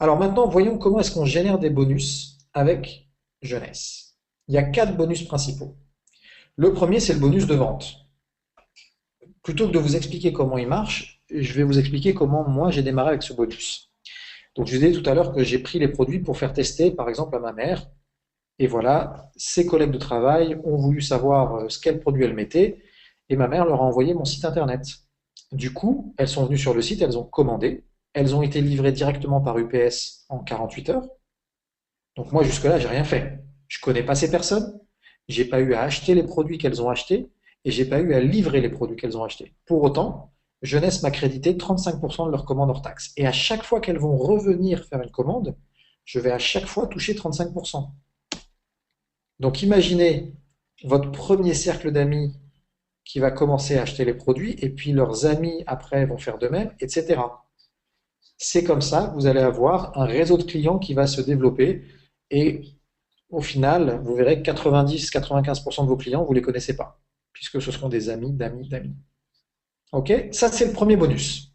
Alors maintenant, voyons comment est-ce qu'on génère des bonus avec Jeunesse. Il y a 4 bonus principaux. Le premier, c'est le bonus de vente. Plutôt que de vous expliquer comment il marche, je vais vous expliquer comment moi j'ai démarré avec ce bonus. Donc je vous ai dit tout à l'heure que j'ai pris les produits pour faire tester, par exemple, à ma mère. Et voilà, ses collègues de travail ont voulu savoir quel produit elle mettait, et ma mère leur a envoyé mon site internet. Du coup, elles sont venues sur le site, elles ont commandé, elles ont été livrées directement par UPS en 48 heures. Donc moi, jusque-là, j'ai rien fait. Je connais pas ces personnes, j'ai pas eu à acheter les produits qu'elles ont achetés et j'ai pas eu à livrer les produits qu'elles ont achetés. Pour autant, Jeunesse m'a crédité 35% de leurs commandes hors taxes. Et à chaque fois qu'elles vont revenir faire une commande, je vais à chaque fois toucher 35%. Donc imaginez votre premier cercle d'amis qui va commencer à acheter les produits et puis leurs amis après vont faire de même, etc. C'est comme ça que vous allez avoir un réseau de clients qui va se développer et au final, vous verrez que 90-95% de vos clients, vous ne les connaissez pas, puisque ce seront des amis d'amis d'amis. Ok? Ça, c'est le premier bonus.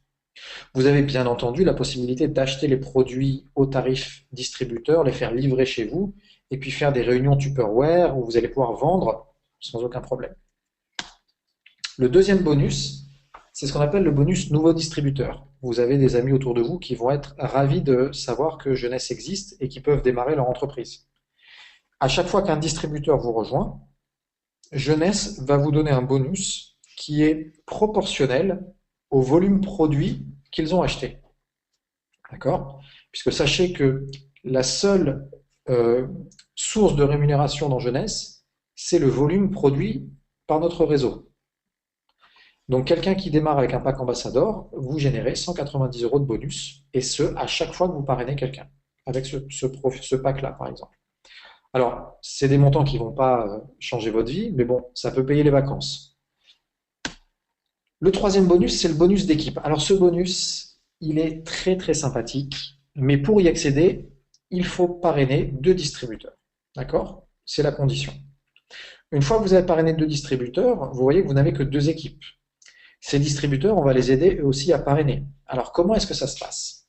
Vous avez bien entendu la possibilité d'acheter les produits au tarif distributeur, les faire livrer chez vous, et puis faire des réunions Tupperware où vous allez pouvoir vendre sans aucun problème. Le deuxième bonus, c'est ce qu'on appelle le bonus nouveau distributeur. Vous avez des amis autour de vous qui vont être ravis de savoir que Jeunesse existe et qui peuvent démarrer leur entreprise. À chaque fois qu'un distributeur vous rejoint, Jeunesse va vous donner un bonus qui est proportionnel au volume produit qu'ils ont acheté. D'accord? Puisque sachez que la seule source de rémunération dans Jeunesse, c'est le volume produit par notre réseau. Donc quelqu'un qui démarre avec un pack ambassadeur, vous générez 190 € de bonus, et ce, à chaque fois que vous parrainez quelqu'un, avec ce pack-là, par exemple. Alors, c'est des montants qui ne vont pas changer votre vie, mais bon, ça peut payer les vacances. Le troisième bonus, c'est le bonus d'équipe. Alors ce bonus, il est très très sympathique, mais pour y accéder, il faut parrainer 2 distributeurs. D'accord? C'est la condition. Une fois que vous avez parrainé 2 distributeurs, vous voyez que vous n'avez que 2 équipes. Ces distributeurs, on va les aider eux aussi à parrainer. Alors comment est-ce que ça se passe?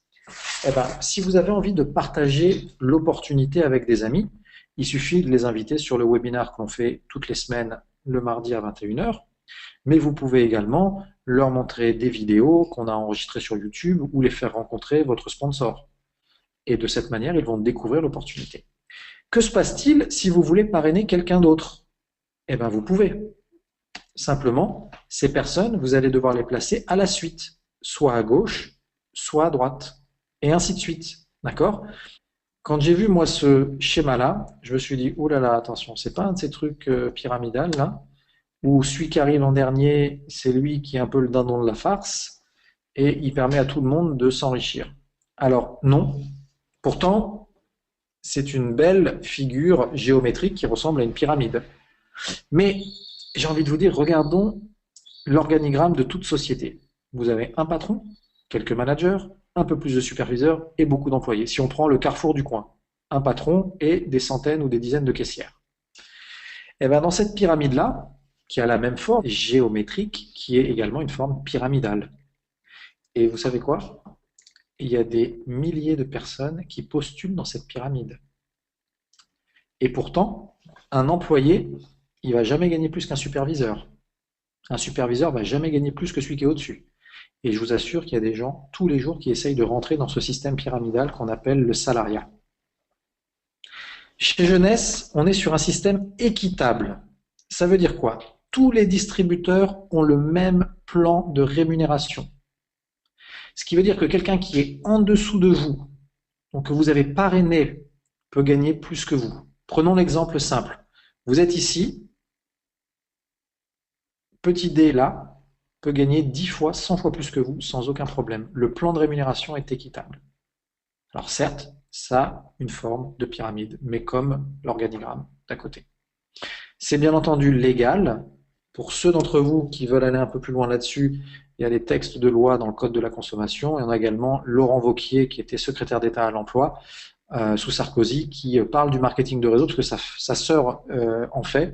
Eh bien, si vous avez envie de partager l'opportunité avec des amis, il suffit de les inviter sur le webinaire qu'on fait toutes les semaines le mardi à 21h. Mais vous pouvez également leur montrer des vidéos qu'on a enregistrées sur YouTube ou les faire rencontrer votre sponsor. Et de cette manière, ils vont découvrir l'opportunité. Que se passe-t-il si vous voulez parrainer quelqu'un d'autre? Eh bien, vous pouvez. Simplement, ces personnes, vous allez devoir les placer à la suite, soit à gauche, soit à droite, et ainsi de suite. D'accord? Quand j'ai vu, moi, ce schéma-là, je me suis dit, oh là là, attention, c'est pas un de ces trucs pyramidales, là, où celui qui arrive en dernier, c'est lui qui est un peu le dindon de la farce, et il permet à tout le monde de s'enrichir. Alors, non. Pourtant, c'est une belle figure géométrique qui ressemble à une pyramide. Mais j'ai envie de vous dire, regardons l'organigramme de toute société. Vous avez un patron, quelques managers, un peu plus de superviseurs et beaucoup d'employés. Si on prend le carrefour du coin, un patron et des centaines ou des dizaines de caissières. Et bien dans cette pyramide-là, qui a la même forme géométrique, qui est également une forme pyramidale. Et vous savez quoi? Il y a des milliers de personnes qui postulent dans cette pyramide. Et pourtant, un employé, il ne va jamais gagner plus qu'un superviseur. Un superviseur ne va jamais gagner plus que celui qui est au-dessus. Et je vous assure qu'il y a des gens tous les jours qui essayent de rentrer dans ce système pyramidal qu'on appelle le salariat. Chez Jeunesse, on est sur un système équitable. Ça veut dire quoi? Tous les distributeurs ont le même plan de rémunération. Ce qui veut dire que quelqu'un qui est en dessous de vous, donc que vous avez parrainé, peut gagner plus que vous. Prenons l'exemple simple. Vous êtes ici, petit D là, peut gagner 10 fois, 100 fois plus que vous, sans aucun problème. Le plan de rémunération est équitable. Alors certes, ça a une forme de pyramide, mais comme l'organigramme d'à côté. C'est bien entendu légal. Pour ceux d'entre vous qui veulent aller un peu plus loin là-dessus, il y a des textes de loi dans le Code de la consommation. Et on a également Laurent Wauquiez, qui était secrétaire d'État à l'emploi, sous Sarkozy, qui parle du marketing de réseau, parce que sa sœur en fait,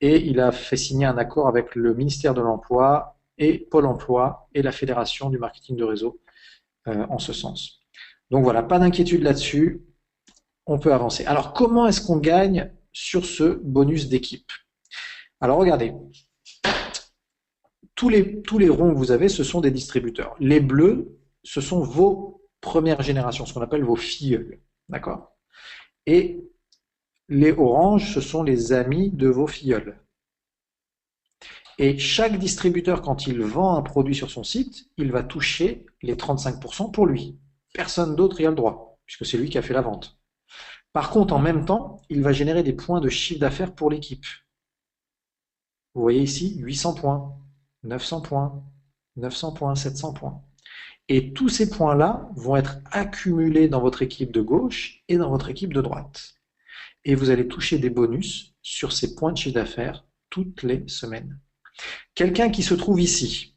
et il a fait signer un accord avec le ministère de l'Emploi et Pôle emploi et la Fédération du marketing de réseau en ce sens. Donc voilà, pas d'inquiétude là-dessus, on peut avancer. Alors comment est-ce qu'on gagne sur ce bonus d'équipe? Alors regardez, tous les ronds que vous avez, ce sont des distributeurs. Les bleus, ce sont vos premières générations, ce qu'on appelle vos filleuls. D'accord? Et les oranges, ce sont les amis de vos filleuls. Et chaque distributeur, quand il vend un produit sur son site, il va toucher les 35% pour lui. Personne d'autre y a le droit, puisque c'est lui qui a fait la vente. Par contre, en même temps, il va générer des points de chiffre d'affaires pour l'équipe. Vous voyez ici 800 points, 900 points, 900 points, 700 points. Et tous ces points-là vont être accumulés dans votre équipe de gauche et dans votre équipe de droite. Et vous allez toucher des bonus sur ces points de chiffre d'affaires toutes les semaines. Quelqu'un qui se trouve ici,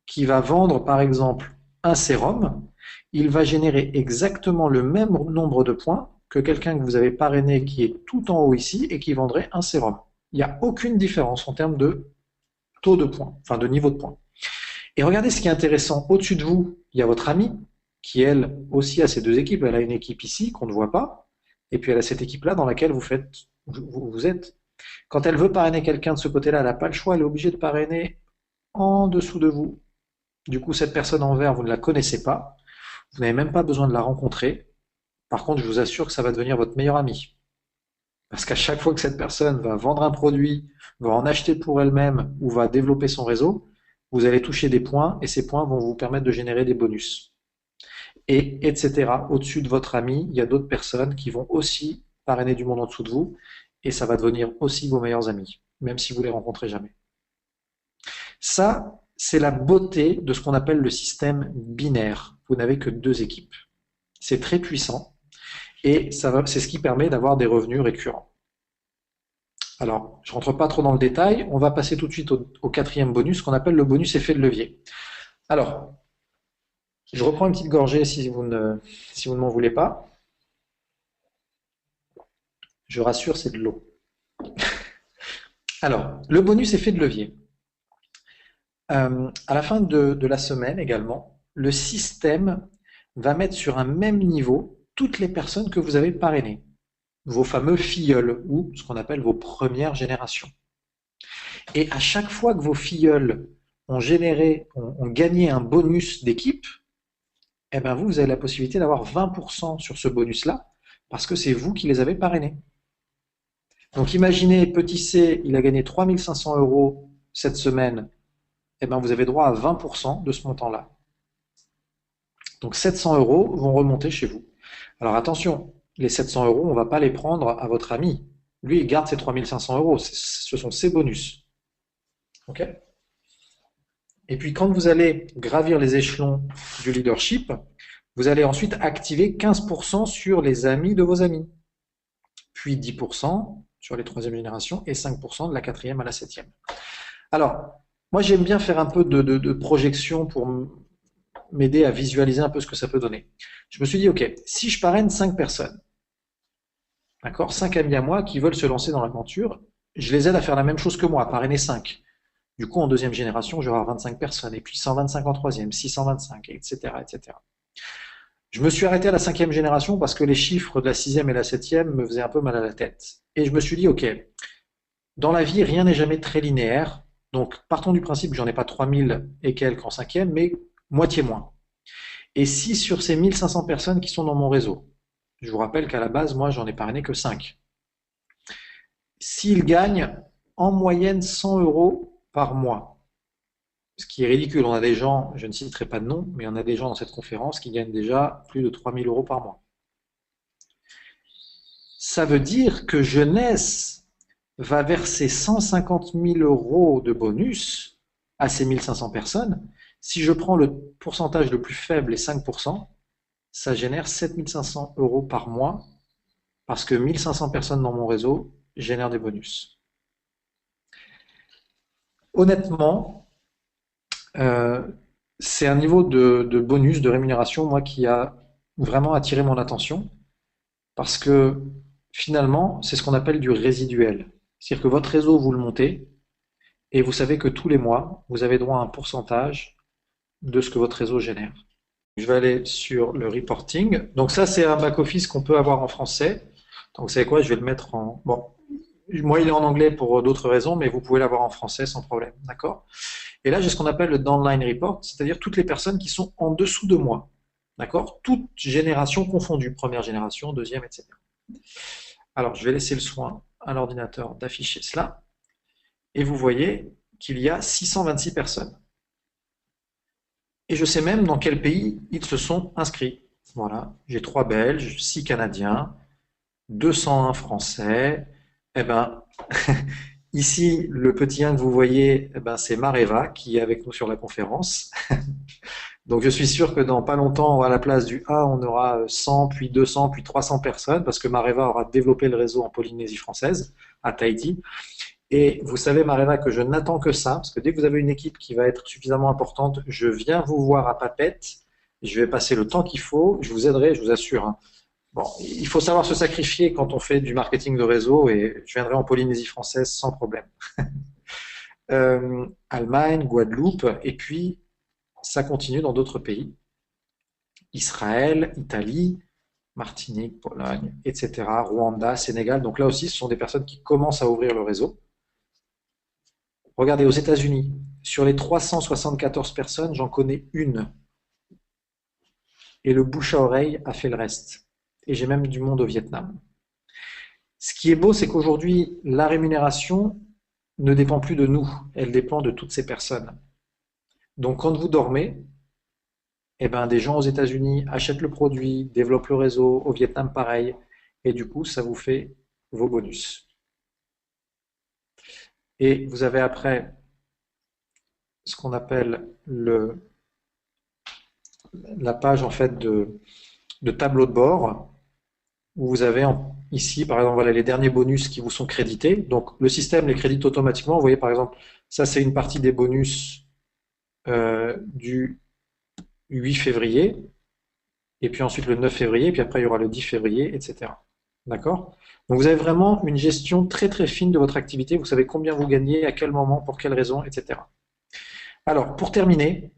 qui va vendre par exemple un sérum, il va générer exactement le même nombre de points que quelqu'un que vous avez parrainé qui est tout en haut ici et qui vendrait un sérum. Il n'y a aucune différence en termes de taux de points, enfin de niveau de points. Et regardez ce qui est intéressant, au-dessus de vous, il y a votre amie qui elle aussi a ses deux équipes. Elle a une équipe ici qu'on ne voit pas, et puis elle a cette équipe-là dans laquelle vous êtes. Quand elle veut parrainer quelqu'un de ce côté-là, elle n'a pas le choix, elle est obligée de parrainer en dessous de vous. Du coup, cette personne en vert, vous ne la connaissez pas, vous n'avez même pas besoin de la rencontrer. Par contre, je vous assure que ça va devenir votre meilleur ami. Parce qu'à chaque fois que cette personne va vendre un produit, va en acheter pour elle-même ou va développer son réseau, vous allez toucher des points et ces points vont vous permettre de générer des bonus. Et etc. Au-dessus de votre ami, il y a d'autres personnes qui vont aussi parrainer du monde en dessous de vous et ça va devenir aussi vos meilleurs amis, même si vous les rencontrez jamais. Ça, c'est la beauté de ce qu'on appelle le système binaire. Vous n'avez que deux équipes. C'est très puissant et c'est ce qui permet d'avoir des revenus récurrents. Alors, je ne rentre pas trop dans le détail, on va passer tout de suite au quatrième bonus, qu'on appelle le bonus effet de levier. Alors, je reprends une petite gorgée si vous ne m'en voulez pas. Je rassure, c'est de l'eau. Alors, le bonus effet de levier. À la fin de la semaine également, le système va mettre sur un même niveau toutes les personnes que vous avez parrainées, vos fameux filleuls ou ce qu'on appelle vos premières générations. Et à chaque fois que vos filleuls ont gagné un bonus d'équipe, eh ben vous avez la possibilité d'avoir 20% sur ce bonus-là parce que c'est vous qui les avez parrainés. Donc imaginez, petit C, il a gagné 3 500 € cette semaine, eh ben vous avez droit à 20% de ce montant-là. Donc 700 € vont remonter chez vous. Alors attention, les 700 €, on ne va pas les prendre à votre ami. Lui, il garde ses 3 500 €. Ce sont ses bonus. OK ? Et puis quand vous allez gravir les échelons du leadership, vous allez ensuite activer 15% sur les amis de vos amis, puis 10% sur les troisième générations et 5% de la quatrième à la septième. Alors, moi j'aime bien faire un peu de projection pour m'aider à visualiser un peu ce que ça peut donner. Je me suis dit, ok, si je parraine 5 personnes, d'accord, 5 amis à moi qui veulent se lancer dans l'aventure, je les aide à faire la même chose que moi, à parrainer 5. Du coup, en deuxième génération, j'aurai 25 personnes, et puis 125 en troisième, 625, etc., etc. Je me suis arrêté à la cinquième génération parce que les chiffres de la sixième et la septième me faisaient un peu mal à la tête. Et je me suis dit, ok, dans la vie, rien n'est jamais très linéaire. Donc, partons du principe que j'en ai pas 3000 et quelques en cinquième, mais moitié moins. Et si sur ces 1500 personnes qui sont dans mon réseau, je vous rappelle qu'à la base, moi, j'en ai parrainé que 5. S'ils gagnent en moyenne 100 € par mois, ce qui est ridicule, on a des gens, je ne citerai pas de nom, mais on a des gens dans cette conférence qui gagnent déjà plus de 3000 € par mois. Ça veut dire que Jeunesse va verser 150 000 € de bonus à ces 1500 personnes. Si je prends le pourcentage le plus faible, les 5%, ça génère 7 500 € par mois parce que 1500 personnes dans mon réseau génèrent des bonus. Honnêtement, c'est un niveau de bonus, de rémunération, moi, qui a vraiment attiré mon attention parce que finalement, c'est ce qu'on appelle du résiduel. C'est-à-dire que votre réseau, vous le montez et vous savez que tous les mois, vous avez droit à un pourcentage de ce que votre réseau génère. Je vais aller sur le reporting. Donc ça, c'est un back-office qu'on peut avoir en français. Donc vous savez quoi, je vais le mettre en... Bon, moi, il est en anglais pour d'autres raisons, mais vous pouvez l'avoir en français sans problème, d'accord? Et là, j'ai ce qu'on appelle le downline report, c'est-à-dire toutes les personnes qui sont en dessous de moi, d'accord? Toutes générations confondues, première génération, deuxième, etc. Alors, je vais laisser le soin à l'ordinateur d'afficher cela. Et vous voyez qu'il y a 626 personnes. Et je sais même dans quel pays ils se sont inscrits. Voilà, j'ai 3 Belges, 6 Canadiens, 201 Français. Eh ben, ici, le petit 1 que vous voyez, eh ben, c'est Mareva qui est avec nous sur la conférence. Donc, je suis sûr que dans pas longtemps, à la place du A, on aura 100, puis 200, puis 300 personnes, parce que Mareva aura développé le réseau en Polynésie française, à Tahiti. Et vous savez, Mareva, que je n'attends que ça, parce que dès que vous avez une équipe qui va être suffisamment importante, je viens vous voir à Papette, je vais passer le temps qu'il faut, je vous aiderai, je vous assure, hein. Bon, il faut savoir se sacrifier quand on fait du marketing de réseau, et je viendrai en Polynésie française sans problème. Allemagne, Guadeloupe, et puis ça continue dans d'autres pays. Israël, Italie, Martinique, Pologne, etc., Rwanda, Sénégal. Donc là aussi, ce sont des personnes qui commencent à ouvrir le réseau. Regardez, aux États-Unis, sur les 374 personnes, j'en connais une. Et le bouche à oreille a fait le reste. Et j'ai même du monde au Vietnam. Ce qui est beau, c'est qu'aujourd'hui, la rémunération ne dépend plus de nous, elle dépend de toutes ces personnes. Donc quand vous dormez, eh ben, des gens aux États-Unis achètent le produit, développent le réseau, au Vietnam pareil, et du coup, ça vous fait vos bonus. Et vous avez après ce qu'on appelle la page en fait de tableau de bord, où vous avez ici, par exemple, voilà, les derniers bonus qui vous sont crédités. Donc le système les crédite automatiquement. Vous voyez, par exemple, ça c'est une partie des bonus du 8 février, et puis ensuite le 9 février, et puis après il y aura le 10 février, etc. D'accord? Donc vous avez vraiment une gestion très très fine de votre activité. Vous savez combien vous gagnez, à quel moment, pour quelle raison, etc. Alors, pour terminer,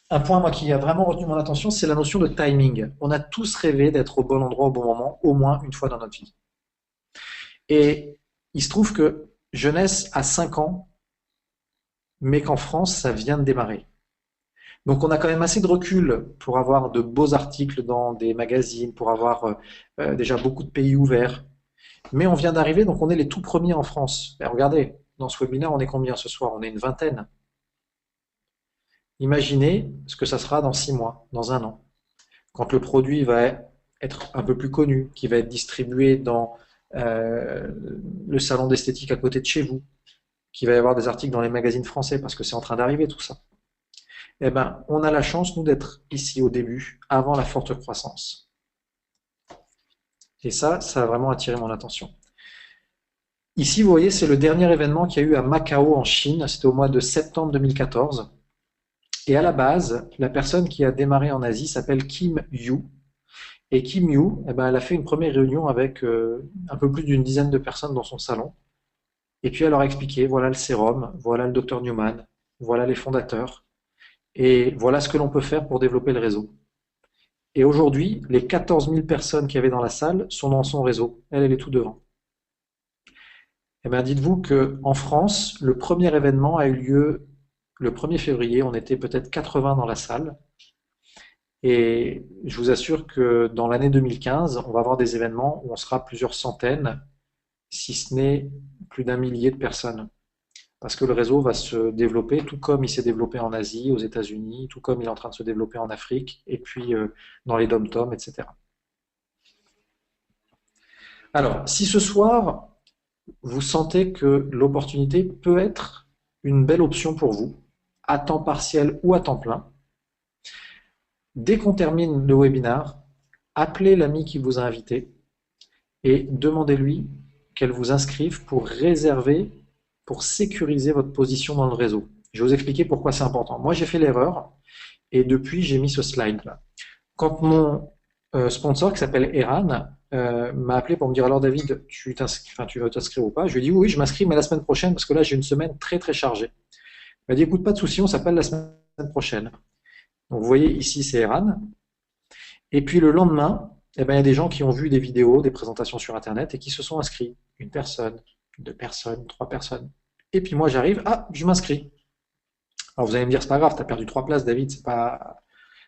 un point moi, qui a vraiment retenu mon attention, c'est la notion de timing. On a tous rêvé d'être au bon endroit au bon moment, au moins une fois dans notre vie. Et il se trouve que Jeunesse a 5 ans, mais qu'en France, ça vient de démarrer. Donc on a quand même assez de recul pour avoir de beaux articles dans des magazines, pour avoir déjà beaucoup de pays ouverts. Mais on vient d'arriver, donc on est les tout premiers en France. Et regardez, dans ce webinaire, on est combien ce soir? On est une vingtaine. Imaginez ce que ça sera dans 6 mois, dans 1 an, quand le produit va être un peu plus connu, qui va être distribué dans le salon d'esthétique à côté de chez vous, qu'il va y avoir des articles dans les magazines français, parce que c'est en train d'arriver tout ça. Eh ben, on a la chance, nous, d'être ici au début, avant la forte croissance. Et ça a vraiment attiré mon attention. Ici, vous voyez, c'est le dernier événement qu'il y a eu à Macao, en Chine. C'était au mois de septembre 2014. Et à la base, la personne qui a démarré en Asie s'appelle Kim Yu. Et Kim Yu, eh ben, elle a fait une première réunion avec un peu plus d'une dizaine de personnes dans son salon. Et puis elle leur a expliqué, voilà le sérum, voilà le Dr Newman, voilà les fondateurs. Et voilà ce que l'on peut faire pour développer le réseau. Et aujourd'hui, les 14 000 personnes qu'il y avait dans la salle sont dans son réseau. Elle est tout devant. Eh bien, dites-vous qu'en France, le premier événement a eu lieu le 1er février. On était peut-être 80 dans la salle. Et je vous assure que dans l'année 2015, on va avoir des événements où on sera plusieurs centaines, si ce n'est plus d'un millier de personnes. Parce que le réseau va se développer, tout comme il s'est développé en Asie, aux États-Unis, tout comme il est en train de se développer en Afrique, et puis dans les dom-toms, etc. Alors, si ce soir, vous sentez que l'opportunité peut être une belle option pour vous, à temps partiel ou à temps plein, dès qu'on termine le webinaire, appelez l'ami qui vous a invité et demandez-lui qu'elle vous inscrive pour réserver, pour sécuriser votre position dans le réseau. Je vais vous expliquer pourquoi c'est important. Moi, j'ai fait l'erreur et depuis, j'ai mis ce slide-là. Quand mon sponsor, qui s'appelle Eran, m'a appelé pour me dire, alors David, tu veux t'inscrire ou pas? Je lui ai dit, oui, je m'inscris, mais la semaine prochaine, parce que là, j'ai une semaine très, très chargée. Il m'a dit, écoute, pas de souci, on s'appelle la semaine prochaine. Donc, vous voyez, ici, c'est Eran. Et puis, le lendemain, eh ben, il y a des gens qui ont vu des vidéos, des présentations sur Internet et qui se sont inscrits. 1 personne, 2 personnes, 3 personnes. Et puis moi, j'arrive, je m'inscris. Alors vous allez me dire, c'est pas grave, tu as perdu 3 places, David, c'est pas...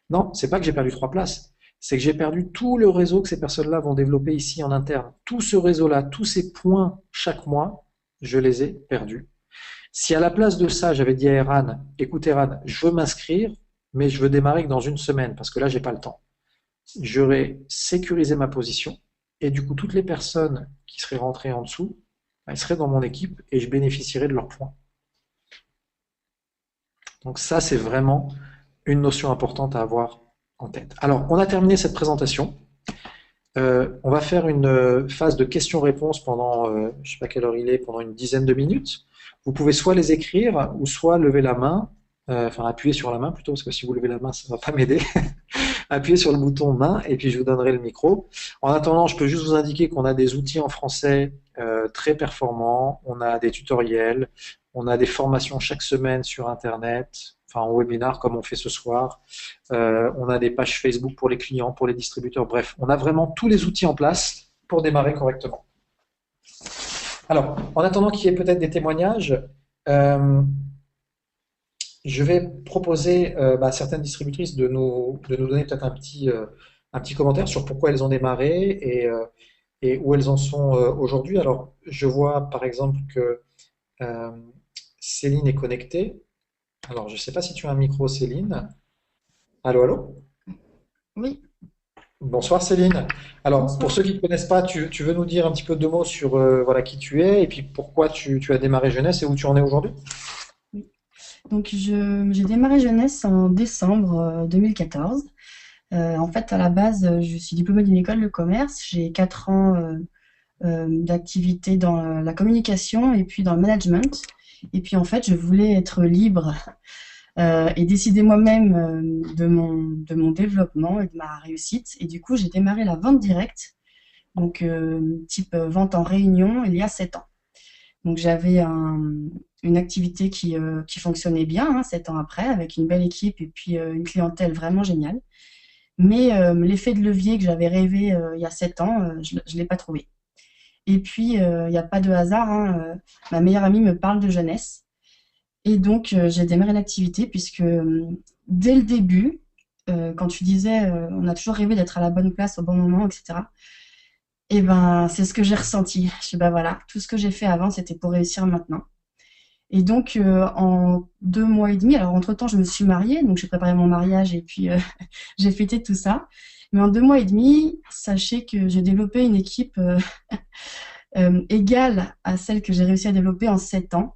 Non, c'est pas que j'ai perdu 3 places, c'est que j'ai perdu tout le réseau que ces personnes-là vont développer ici en interne. Tout ce réseau-là, tous ces points chaque mois, je les ai perdus. Si à la place de ça, j'avais dit à Eran, écoute Eran, je veux m'inscrire, mais je veux démarrer que dans 1 semaine, parce que là, j'ai pas le temps. J'aurais sécurisé ma position et du coup, toutes les personnes qui seraient rentrées en dessous, elles seraient dans mon équipe et je bénéficierais de leurs points. Donc ça, c'est vraiment une notion importante à avoir en tête. Alors, on a terminé cette présentation. On va faire une phase de questions-réponses pendant, je ne sais pas quelle heure il est, pendant une dizaine de minutes. Vous pouvez soit les écrire ou soit lever la main, enfin appuyer sur la main plutôt, parce que si vous levez la main, ça ne va pas m'aider. Appuyez sur le bouton main et puis je vous donnerai le micro. En attendant, je peux juste vous indiquer qu'on a des outils en français très performants, on a des tutoriels, on a des formations chaque semaine sur Internet, enfin en webinar comme on fait ce soir. On a des pages Facebook pour les clients, pour les distributeurs, bref, on a vraiment tous les outils en place pour démarrer correctement. Alors, en attendant qu'il y ait peut-être des témoignages, je vais proposer à certaines distributrices de nous donner peut-être un petit commentaire sur pourquoi elles ont démarré et où elles en sont aujourd'hui. Alors, je vois par exemple que euh, Céline est connectée. Alors, je ne sais pas si tu as un micro, Céline. Allô, allô? Oui, Bonsoir Céline. Alors, pour bonsoir. ceux qui ne te connaissent pas, tu veux nous dire un petit peu deux mots sur voilà, qui tu es et puis pourquoi tu as démarré Jeunesse et où tu en es aujourd'hui? Oui. Donc, j'ai démarré Jeunesse en décembre 2014. En fait, à la base, je suis diplômée d'une école de commerce. J'ai 4 ans d'activité dans la communication et puis dans le management. Et puis, en fait, je voulais être libre et décider moi-même de mon développement et de ma réussite. Et du coup, j'ai démarré la vente directe, donc type vente en réunion, il y a 7 ans. Donc j'avais une activité qui fonctionnait bien, 7 ans après, avec une belle équipe et puis une clientèle vraiment géniale. Mais l'effet de levier que j'avais rêvé il y a 7 ans, je ne l'ai pas trouvé. Et puis, il n'y a pas de hasard, ma meilleure amie me parle de jeunesse. Et donc, j'ai démarré l'activité puisque dès le début, quand tu disais on a toujours rêvé d'être à la bonne place au bon moment, etc. Et ben, c'est ce que j'ai ressenti. Je dis, bah voilà, tout ce que j'ai fait avant, c'était pour réussir maintenant. Et donc, en 2 mois et demi, alors entre-temps, je me suis mariée, donc j'ai préparé mon mariage et puis j'ai fêté tout ça. Mais en 2 mois et demi, sachez que j'ai développé une équipe égale à celle que j'ai réussi à développer en 7 ans.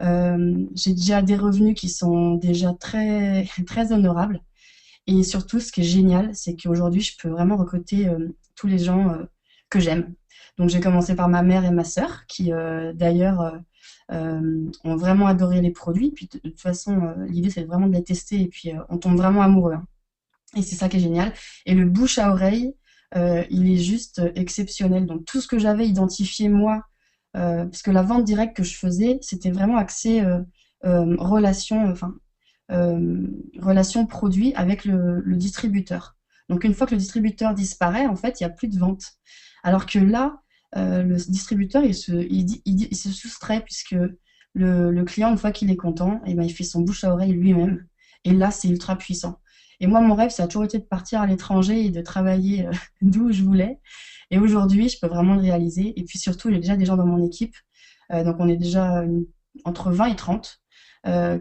J'ai déjà des revenus qui sont déjà très, très honorables. Et surtout, ce qui est génial, c'est qu'aujourd'hui, je peux vraiment recruter tous les gens que j'aime. Donc, j'ai commencé par ma mère et ma sœur, qui d'ailleurs ont vraiment adoré les produits. Puis, de toute façon, l'idée, c'est vraiment de les tester et puis on tombe vraiment amoureux, hein. Et c'est ça qui est génial. Et le bouche à oreille, il est juste exceptionnel. Donc, tout ce que j'avais identifié, moi, parce que la vente directe que je faisais, c'était vraiment axé relation, enfin, relation produit avec le distributeur. Donc une fois que le distributeur disparaît, en fait, il n'y a plus de vente. Alors que là, le distributeur, il se soustrait puisque le client, une fois qu'il est content, eh ben, il fait son bouche à oreille lui-même. Et là, c'est ultra puissant. Et moi, mon rêve, ça a toujours été de partir à l'étranger et de travailler d'où je voulais. Et aujourd'hui, je peux vraiment le réaliser. Et puis surtout, j'ai déjà des gens dans mon équipe. Donc on est déjà entre 20 et 30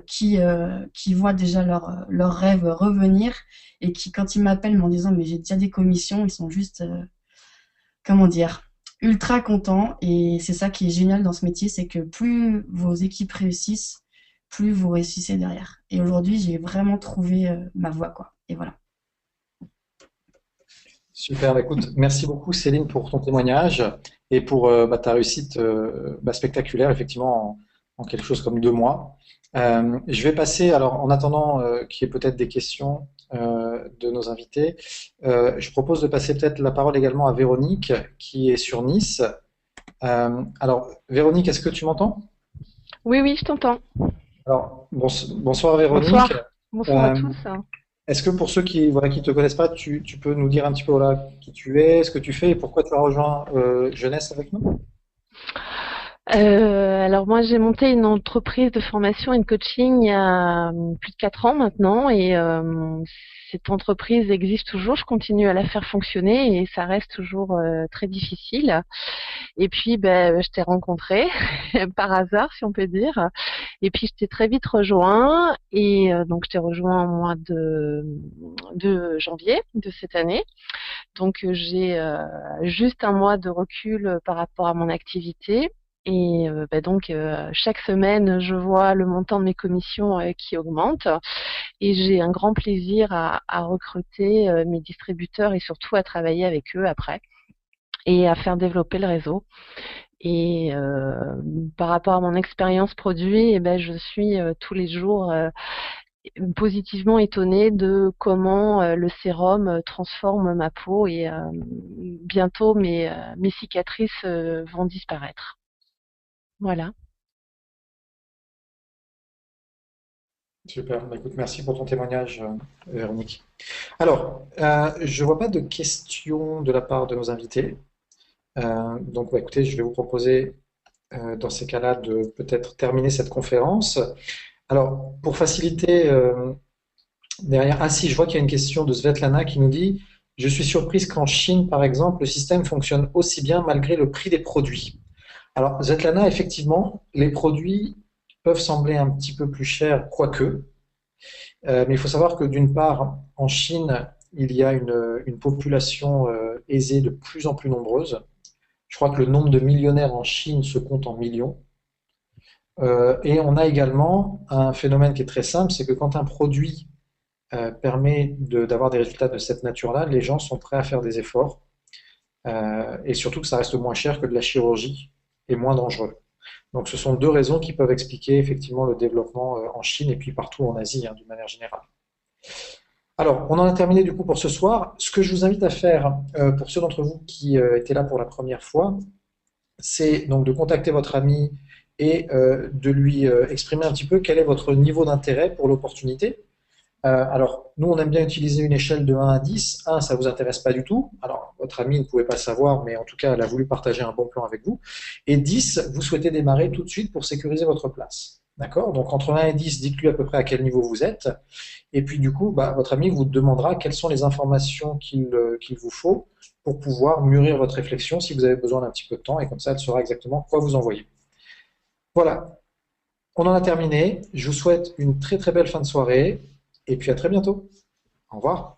qui voient déjà leur rêve revenir et qui, quand ils m'appellent m'en disant mais j'ai déjà des commissions, ils sont juste, comment dire, ultra contents. Et c'est ça qui est génial dans ce métier, c'est que plus vos équipes réussissent, plus vous réussissez derrière. Et aujourd'hui, j'ai vraiment trouvé ma voie, quoi. Et voilà. Super, écoute, merci beaucoup Céline pour ton témoignage et pour ta réussite spectaculaire, effectivement, en quelque chose comme 2 mois. Je vais passer, alors en attendant qu'il y ait peut-être des questions de nos invités, je propose de passer peut-être la parole également à Véronique qui est sur Nice. Alors Véronique, est-ce que tu m'entends? Oui, oui, je t'entends. Alors bonsoir Véronique. Bonsoir. Bonsoir à Euh, tous. Est-ce que pour ceux qui voilà qui te connaissent pas, tu peux nous dire un petit peu voilà qui tu es, ce que tu fais et pourquoi tu as rejoint Jeunesse avec nous? Alors moi, j'ai monté une entreprise de formation et de coaching il y a plus de 4 ans maintenant et cette entreprise existe toujours. Je continue à la faire fonctionner et ça reste toujours très difficile. Et puis, ben, je t'ai rencontré par hasard, si on peut dire. Et puis, je t'ai très vite rejoint et donc je t'ai rejoint au mois de janvier de cette année. Donc j'ai juste un mois de recul par rapport à mon activité. Et donc chaque semaine, je vois le montant de mes commissions qui augmente et j'ai un grand plaisir à recruter mes distributeurs et surtout à travailler avec eux après et à faire développer le réseau. Et par rapport à mon expérience produit, eh ben, je suis tous les jours positivement étonnée de comment le sérum transforme ma peau et bientôt mes cicatrices vont disparaître. Voilà. Super. Bah, écoute, merci pour ton témoignage, Véronique. Alors, je ne vois pas de questions de la part de nos invités. Donc, bah, écoutez, je vais vous proposer, dans ces cas-là, de peut-être terminer cette conférence. Alors, pour faciliter, derrière, ah si, je vois qu'il y a une question de Svetlana qui nous dit, je suis surprise qu'en Chine, par exemple, le système fonctionne aussi bien malgré le prix des produits. Alors, Svetlana, effectivement, les produits peuvent sembler un petit peu plus chers, quoique, mais il faut savoir que d'une part, en Chine, il y a une population aisée de plus en plus nombreuse. Je crois que le nombre de millionnaires en Chine se compte en millions. Et on a également un phénomène qui est très simple, c'est que quand un produit permet d'avoir des résultats de cette nature-là, les gens sont prêts à faire des efforts, et surtout que ça reste moins cher que de la chirurgie et moins dangereux. Donc ce sont deux raisons qui peuvent expliquer effectivement le développement en Chine et puis partout en Asie, hein, d'une manière générale. Alors, on en a terminé du coup pour ce soir. Ce que je vous invite à faire, pour ceux d'entre vous qui étaient là pour la première fois, c'est donc de contacter votre ami et de lui exprimer un petit peu quel est votre niveau d'intérêt pour l'opportunité. Alors, nous, on aime bien utiliser une échelle de 1 à 10. 1, ça vous intéresse pas du tout. Alors, votre ami ne pouvait pas le savoir, mais en tout cas, elle a voulu partager un bon plan avec vous. Et 10, vous souhaitez démarrer tout de suite pour sécuriser votre place. D'accord? Donc, entre 1 et 10, dites-lui à peu près à quel niveau vous êtes. Et puis, du coup, bah, votre ami vous demandera quelles sont les informations qu'il vous faut pour pouvoir mûrir votre réflexion si vous avez besoin d'un petit peu de temps. Et comme ça, elle saura exactement quoi vous envoyer. Voilà. On en a terminé. Je vous souhaite une très très belle fin de soirée. Et puis à très bientôt. Au revoir.